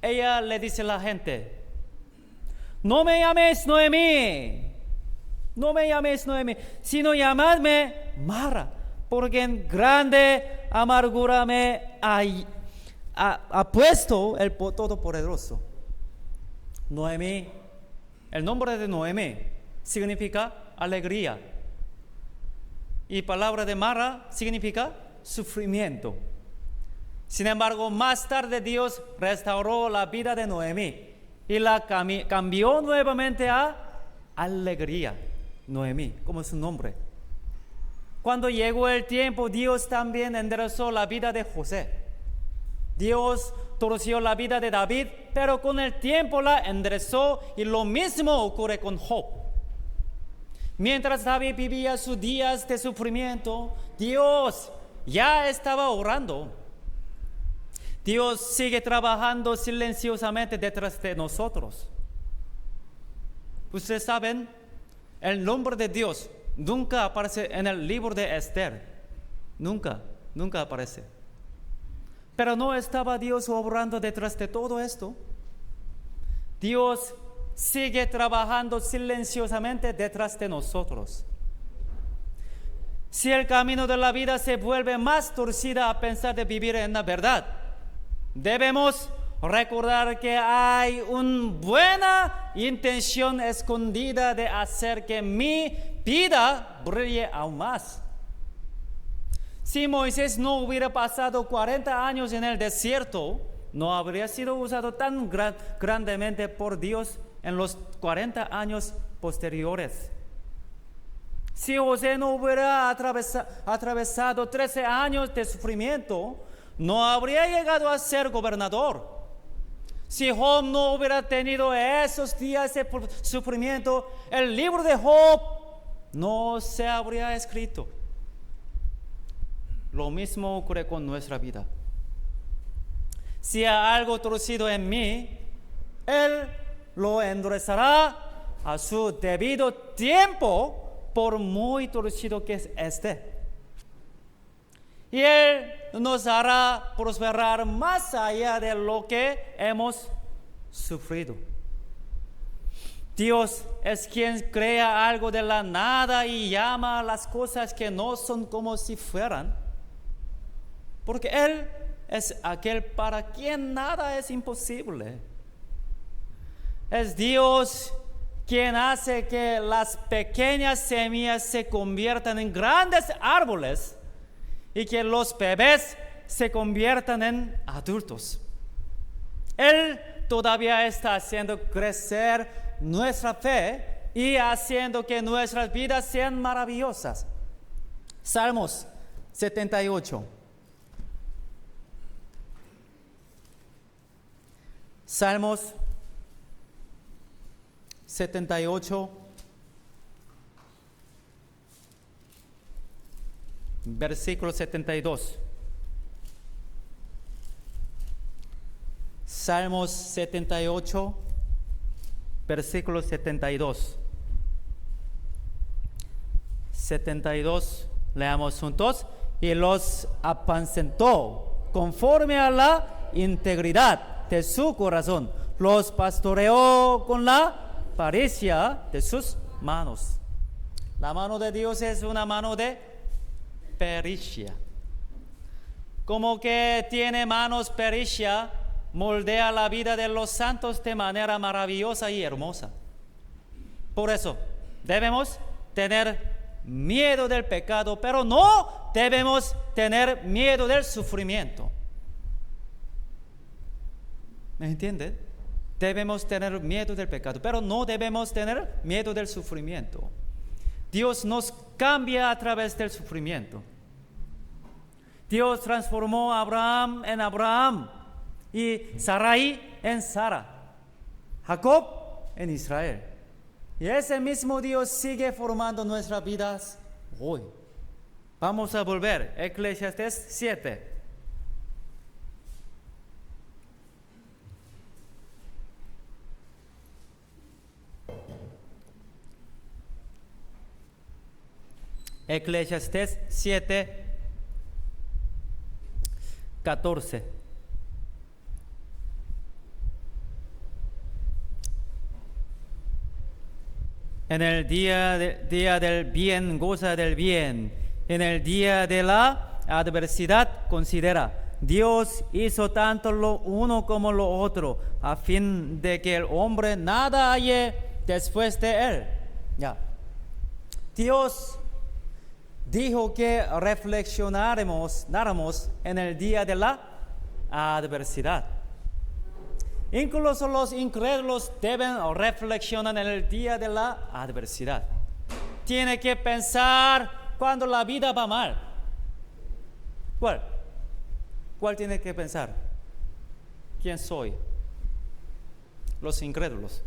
Ella le dice a la gente: no me llaméis Noemí, no me llaméis Noemí, sino llamadme Mara, porque en grande amargura me ha puesto el Todopoderoso. Noemí, el nombre de Noemí significa alegría. Y palabra de Mara significa sufrimiento. Sin embargo, más tarde Dios restauró la vida de Noemí y la cambió nuevamente a alegría. Noemí, como es su nombre. Cuando llegó el tiempo, Dios también enderezó la vida de José. Dios torció la vida de David, pero con el tiempo la enderezó, y lo mismo ocurre con Job. Mientras David vivía sus días de sufrimiento, Dios ya estaba orando. Dios sigue trabajando silenciosamente detrás de nosotros. Ustedes saben, el nombre de Dios nunca aparece en el libro de Esther. Nunca aparece. Pero no estaba Dios obrando detrás de todo esto. Dios sigue trabajando silenciosamente detrás de nosotros. Si el camino de la vida se vuelve más torcida a pensar de vivir en la verdad, debemos recordar que hay una buena intención escondida de hacer que mi vida brille aún más. Si Moisés no hubiera pasado 40 años en el desierto, no habría sido usado tan grandemente por Dios en los 40 años posteriores. Si José no hubiera atravesado 13 años de sufrimiento, no habría llegado a ser gobernador. Si Job no hubiera tenido esos días de sufrimiento, el libro de Job no se habría escrito. Lo mismo ocurre con nuestra vida. Si hay algo torcido en mí, Él lo enderezará a su debido tiempo, por muy torcido que esté. Y Él nos hará prosperar más allá de lo que hemos sufrido. Dios es quien crea algo de la nada y llama a las cosas que no son como si fueran. Porque Él es aquel para quien nada es imposible. Es Dios quien hace que las pequeñas semillas se conviertan en grandes árboles y que los bebés se conviertan en adultos. Él todavía está haciendo crecer nuestra fe y haciendo que nuestras vidas sean maravillosas. Salmos 78. Salmos 78, versículo 72. Salmos 78, versículo 72. 72, leamos juntos. Y los apacentó conforme a la integridad de su corazón. Los pastoreó con la pericia de sus manos. La mano de Dios es una mano de pericia. Como que tiene manos pericia, moldea la vida de los santos de manera maravillosa y hermosa. Por eso debemos tener miedo del pecado, pero no debemos tener miedo del sufrimiento. ¿Me entienden? Debemos tener miedo del pecado, pero no debemos tener miedo del sufrimiento. Dios nos cambia a través del sufrimiento. Dios transformó a Abraham en Abraham y Sarai en Sara, Jacob en Israel. Y ese mismo Dios sigue formando nuestras vidas hoy. Vamos a volver, Eclesiastés 7. Eclesiastés 7, 14. En el día del bien, goza del bien. En el día de la adversidad, considera. Dios hizo tanto lo uno como lo otro, a fin de que el hombre nada halle después de él. Ya. Dios dijo que reflexionáramos en el día de la adversidad. Incluso los incrédulos deben reflexionar en el día de la adversidad. Tiene que pensar cuando la vida va mal. ¿Cuál tiene que pensar? ¿Quién soy? Los incrédulos.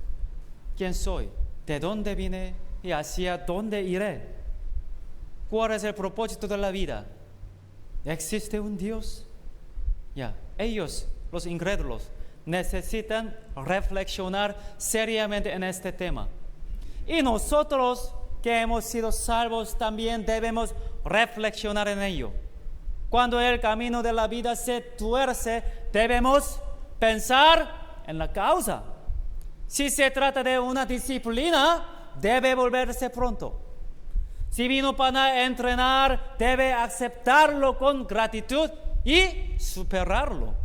¿Quién soy? ¿De dónde vine y hacia dónde iré? ¿Cuál es el propósito de la vida? ¿Existe un Dios? Ellos, los incrédulos, necesitan reflexionar seriamente en este tema. Y nosotros que hemos sido salvos también debemos reflexionar en ello. Cuando el camino de la vida se tuerce, debemos pensar en la causa. Si se trata de una disciplina, debe volverse pronto. Si vino para entrenar, debe aceptarlo con gratitud y superarlo.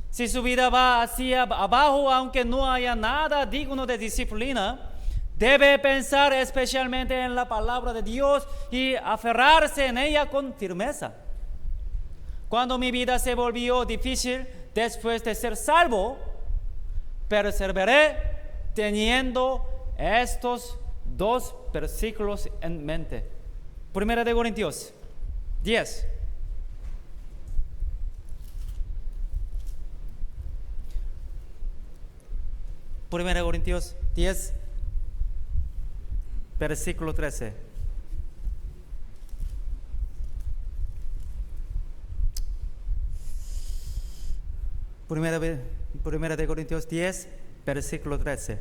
Si su vida va hacia abajo, aunque no haya nada digno de disciplina, debe pensar especialmente en la palabra de Dios y aferrarse en ella con firmeza. Cuando mi vida se volvió difícil después de ser salvo, perseveré teniendo estos dos versículos en mente. Primera de Corintios 10. 1 Corintios 10, versículo 13. Primera de Corintios 10, versículo 13.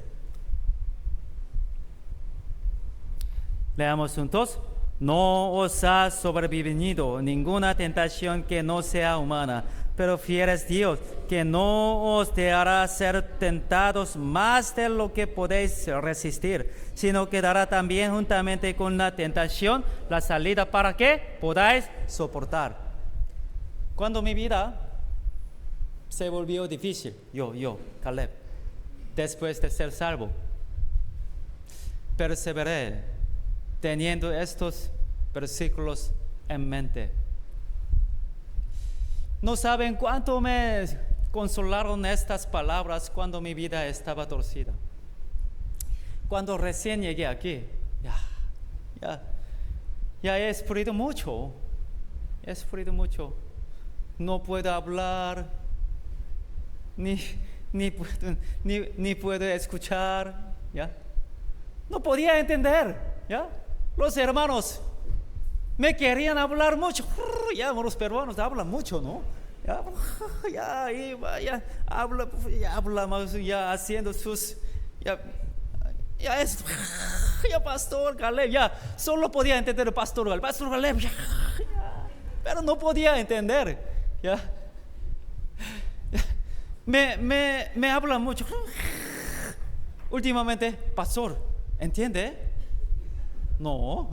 Leamos juntos. No os ha sobrevenido ninguna tentación que no sea humana, pero fiel es Dios, que no os dejará ser tentados más de lo que podéis resistir, sino que dará también juntamente con la tentación la salida para que podáis soportar. Cuando mi vida se volvió difícil, Caleb, después de ser salvo, perseveré teniendo estos versículos en mente. No saben cuánto me consolaron estas palabras cuando mi vida estaba torcida. Cuando recién llegué aquí, ya he sufrido mucho. No puedo hablar, ni puedo escuchar, ¿ya? No podía entender, ¿ya? Los hermanos me querían hablar mucho. Ya los peruanos hablan mucho, ¿no? Habla más, ya haciendo sus, Pastor Caleb, solo podía entender el Pastor Caleb, pero no podía entender, me habla mucho. Últimamente, Pastor, ¿entiende? No.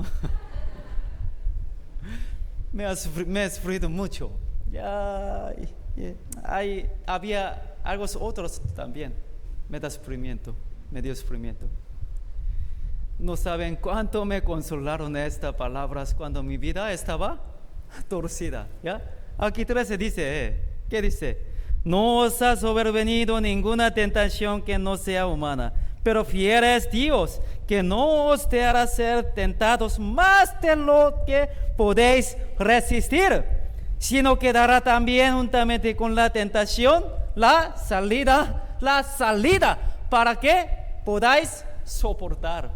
me ha sufrido mucho. Había algo otros también. Me dio sufrimiento. No saben cuánto me consolaron estas palabras cuando mi vida estaba torcida. Aquí 13 dice, ¿qué dice? No os ha sobrevenido ninguna tentación que no sea humana, pero fiel es Dios, que no os dejará ser tentados más de lo que podéis resistir, sino que dará también juntamente con la tentación la salida para que podáis soportar.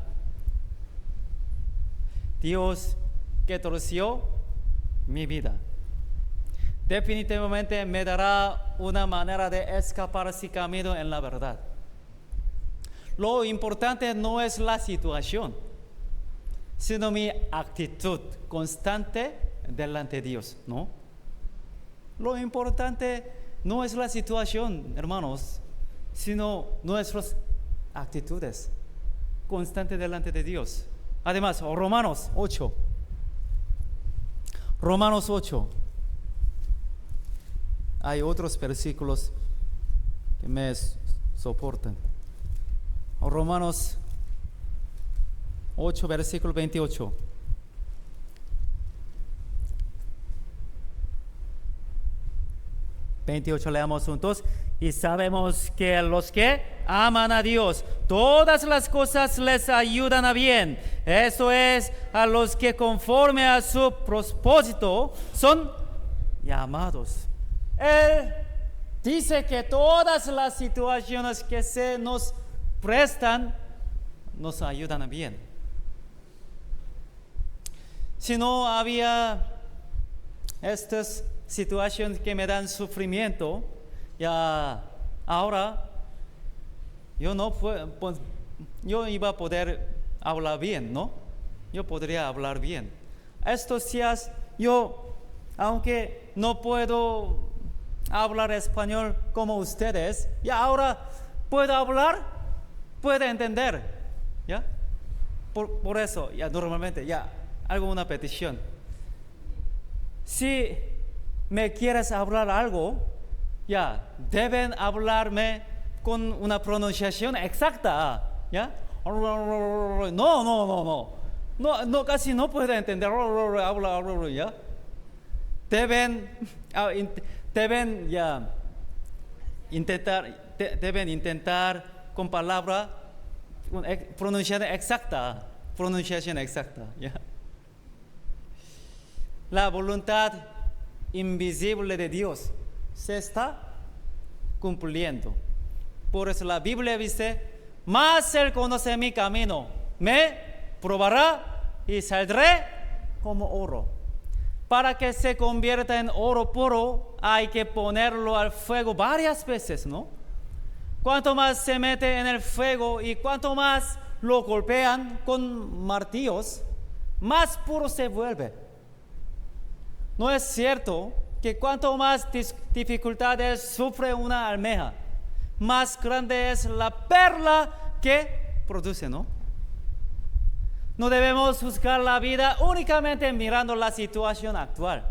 Dios que torció mi vida, definitivamente me dará una manera de escapar si camino en la verdad. Lo importante no es la situación, sino mi actitud constante delante de Dios, ¿no? Lo importante no es la situación, hermanos, sino nuestras actitudes constantes delante de Dios. Además, Romanos 8. Hay otros versículos que me soportan. Romanos 8, versículo 28. Leamos juntos. Y sabemos que los que aman a Dios, todas las cosas les ayudan a bien. Eso es, a los que conforme a su propósito son llamados. Él dice que todas las situaciones que se nos prestan nos ayudan a bien. Si no había estas situaciones que me dan sufrimiento, ahora yo iba a poder hablar bien, ¿no? Yo podría hablar bien. Estos días aunque no puedo hablar español como ustedes, ahora puedo hablar, puedo entender, Por eso, normalmente, hago una petición. Si me quieres hablar algo, deben hablarme con una pronunciación exacta, No, casi no puedo entender, habla, Deben intentar con palabra pronunciación exacta, La voluntad invisible de Dios se está cumpliendo. Por eso la Biblia dice, mas Él conoce mi camino, me probará y saldré como oro. Para que se convierta en oro puro, hay que ponerlo al fuego varias veces, ¿no? Cuanto más se mete en el fuego y cuanto más lo golpean con martillos, más puro se vuelve. ¿No es cierto que cuanto más dificultades sufre una almeja, más grande es la perla que produce, ¿no? No debemos juzgar la vida únicamente mirando la situación actual.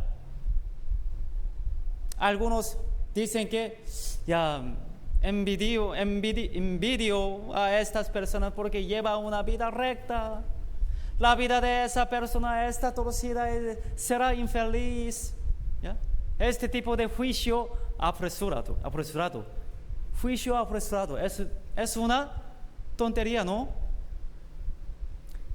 Algunos dicen que ya envidio a estas personas porque llevan una vida recta. La vida de esa persona está torcida y será infeliz. ¿Ya? Este tipo de juicio apresurado. Juicio apresurado es una tontería, ¿no?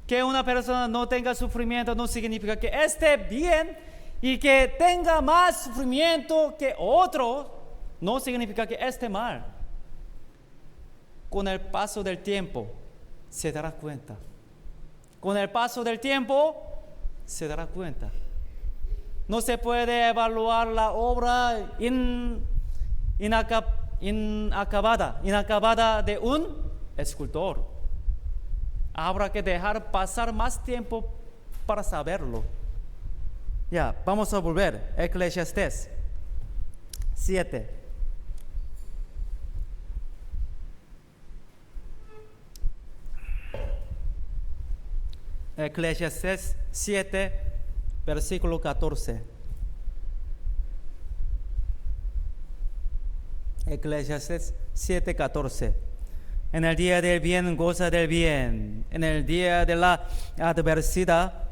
Que una persona no tenga sufrimiento no significa que esté bien, y que tenga más sufrimiento que otro no significa que esté mal. Con el paso del tiempo se dará cuenta. Con el paso del tiempo se dará cuenta. No se puede evaluar la obra inacabada de un escultor. Habrá que dejar pasar más tiempo para saberlo. Ya, vamos a volver. Eclesiastés 7. Eclesiastés 7, versículo 14. Eclesiastés 7, 14. En el día del bien goza del bien. En el día de la adversidad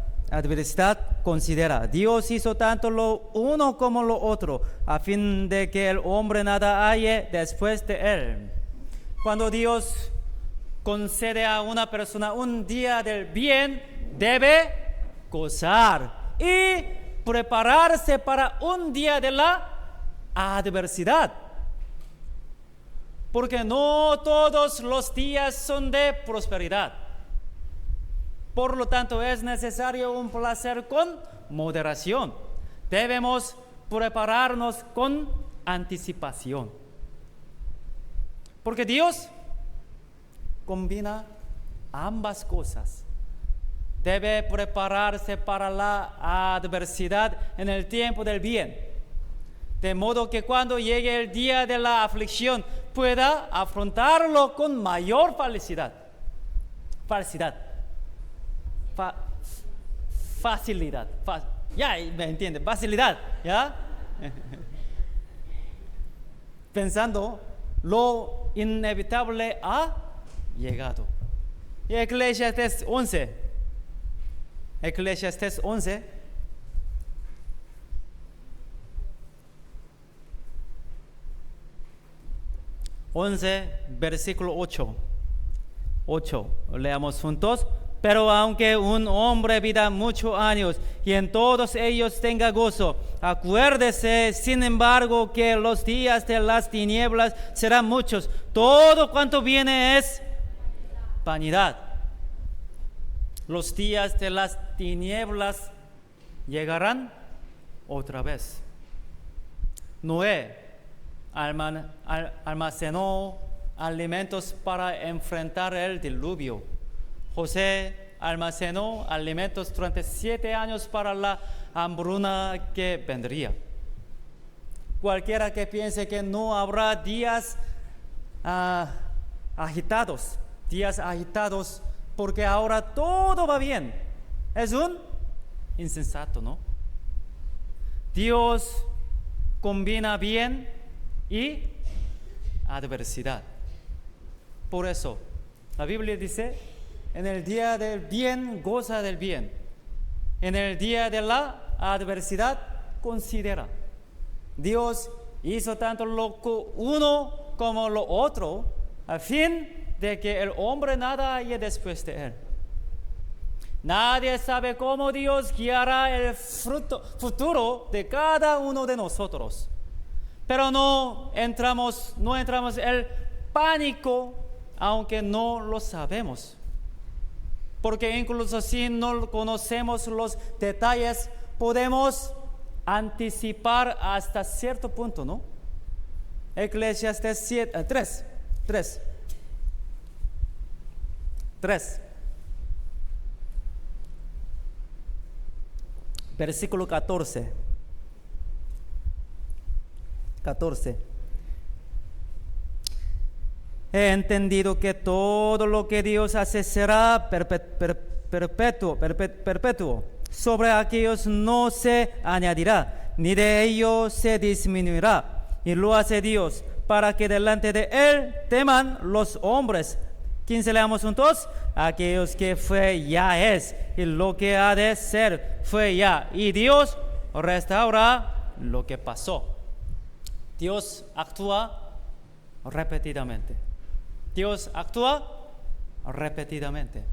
considera. Dios hizo tanto lo uno como lo otro, a fin de que el hombre nada halle después de él. Cuando Dios concede a una persona un día del bien, debe gozar y prepararse para un día de la adversidad. Porque no todos los días son de prosperidad. Por lo tanto, es necesario un placer con moderación. Debemos prepararnos con anticipación. Porque Dios combina ambas cosas. Debe prepararse para la adversidad en el tiempo del bien, de modo que cuando llegue el día de la aflicción pueda afrontarlo con mayor facilidad. Ya me entiende, facilidad, ¿ya? Pensando lo inevitable ha llegado. Y Eclesiastés 11. Eclesiastés 11. Versículo 8. Leamos juntos. Pero aunque un hombre viva muchos años y en todos ellos tenga gozo, acuérdese, sin embargo, que los días de las tinieblas serán muchos. Todo cuanto viene es vanidad. Los días de las tinieblas llegarán otra vez. Noé almacenó alimentos para enfrentar el diluvio. José almacenó alimentos durante 7 años para la hambruna que vendría. Cualquiera que piense que no habrá días agitados porque ahora todo va bien, es un insensato, ¿no? Dios combina bien y adversidad. Por eso, la Biblia dice, en el día del bien, goza del bien. En el día de la adversidad, considera. Dios hizo tanto lo uno como lo otro, a fin de que el hombre nada haya después de él. Nadie sabe cómo Dios guiará el futuro de cada uno de nosotros. Pero no entramos el pánico, aunque no lo sabemos. Porque incluso si no conocemos los detalles, podemos anticipar hasta cierto punto, ¿no? Eclesiastes 3. Versículo 14. He entendido que todo lo que Dios hace será perpetuo. Sobre aquellos no se añadirá, ni de ellos se disminuirá. Y lo hace Dios para que delante de Él teman los hombres. 15, leamos juntos. Aquellos que fue ya es, y lo que ha de ser fue ya. Y Dios restaura lo que pasó. Dios actúa repetidamente. Dios actúa repetidamente.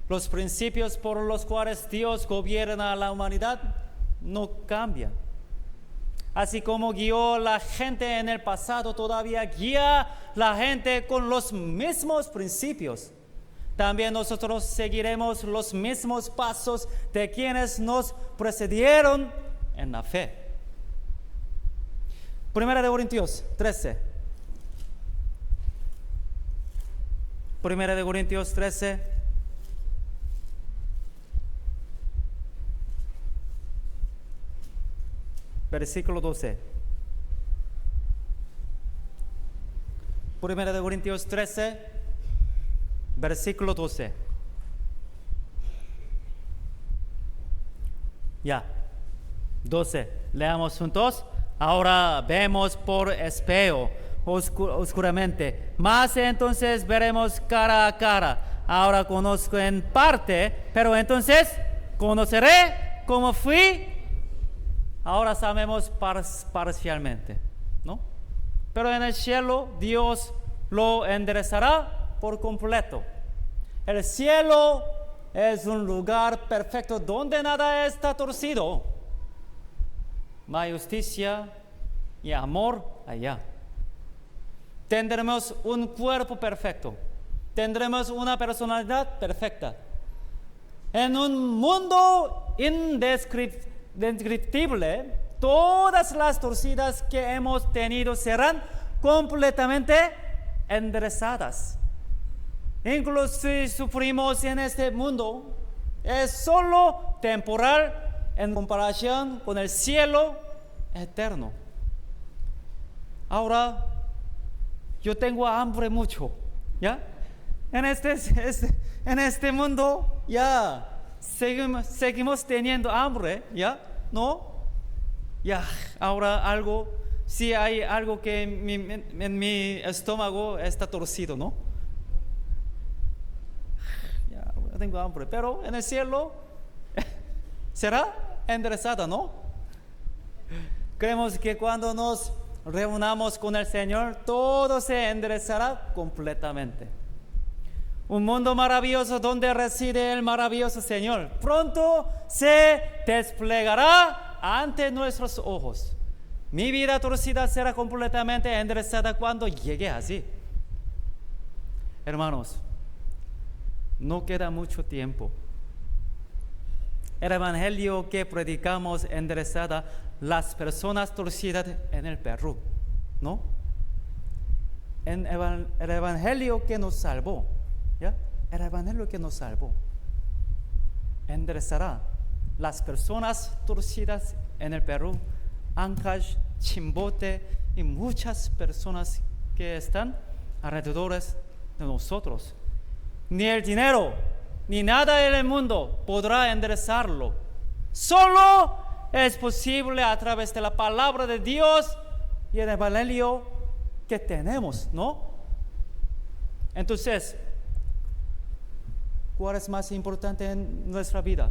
Los principios por los cuales Dios gobierna a la humanidad no cambian. Así como guió la gente en el pasado, todavía guía la gente con los mismos principios. También nosotros seguiremos los mismos pasos de quienes nos precedieron en la fe. Primera de Corintios 13. Primera de Corintios 13. Versículo 12. Primera de Corintios 13, versículo 12. Ya. 12. Leamos juntos. Ahora vemos por espejo, oscuramente. Mas entonces veremos cara a cara. Ahora conozco en parte, pero entonces conoceré como fui. Ahora sabemos parcialmente, ¿no? Pero en el cielo Dios lo enderezará por completo. El cielo es un lugar perfecto donde nada está torcido. Hay justicia y amor allá. Tendremos un cuerpo perfecto. Tendremos una personalidad perfecta. En un mundo indescriptible, todas las torcidas que hemos tenido serán completamente enderezadas. Incluso si sufrimos en este mundo, es solo temporal en comparación con el cielo eterno. Ahora, yo tengo hambre mucho, ¿ya? En este mundo, ya, seguimos teniendo hambre, ¿ya? ¿No? Ya, ahora si hay algo que en mi estómago está torcido, ¿no? Ya, tengo hambre, pero en el cielo será enderezada, ¿no? Creemos que cuando nos reunamos con el Señor, todo se enderezará completamente. Un mundo maravilloso donde reside el maravilloso Señor. Pronto se desplegará ante nuestros ojos. Mi vida torcida será completamente enderezada cuando llegue así. Hermanos, no queda mucho tiempo. El evangelio que predicamos enderezada las personas torcidas en el Perú, ¿no? El evangelio que nos salvó, ¿ya? El evangelio que nos salvó enderezará las personas torcidas en el Perú, Ancash, Chimbote y muchas personas que están alrededor de nosotros. Ni el dinero ni nada en el mundo podrá enderezarlo. Solo es posible a través de la palabra de Dios y el evangelio que tenemos, ¿no? Entonces, ¿cuál es más importante en nuestra vida?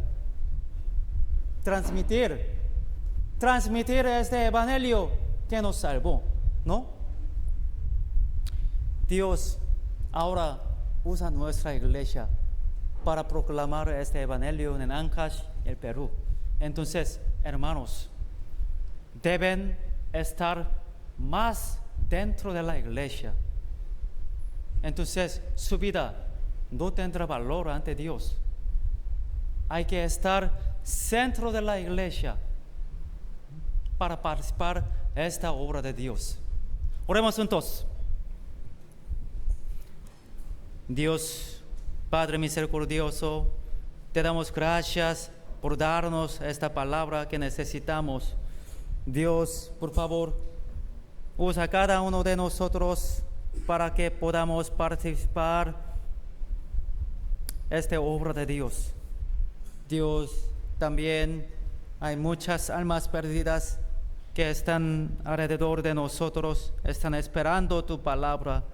Transmitir este evangelio que nos salvó, ¿no? Dios ahora usa nuestra iglesia para proclamar este evangelio en Ancash y el Perú. Entonces, hermanos, deben estar más dentro de la iglesia, entonces su vida no tendrá valor ante Dios. Hay que estar centro de la iglesia para participar en esta obra de Dios. Oremos juntos. Dios, Padre misericordioso, te damos gracias por darnos esta palabra que necesitamos. Dios, por favor, usa a cada uno de nosotros para que podamos participar en esta obra de Dios. Dios, también hay muchas almas perdidas que están alrededor de nosotros, están esperando tu palabra.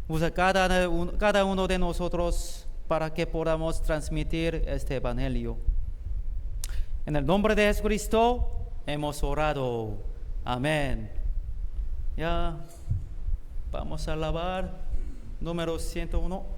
Usa cada uno de nosotros para que podamos transmitir este evangelio. En el nombre de Jesucristo hemos orado. Amén. Ya vamos a alabar número 101.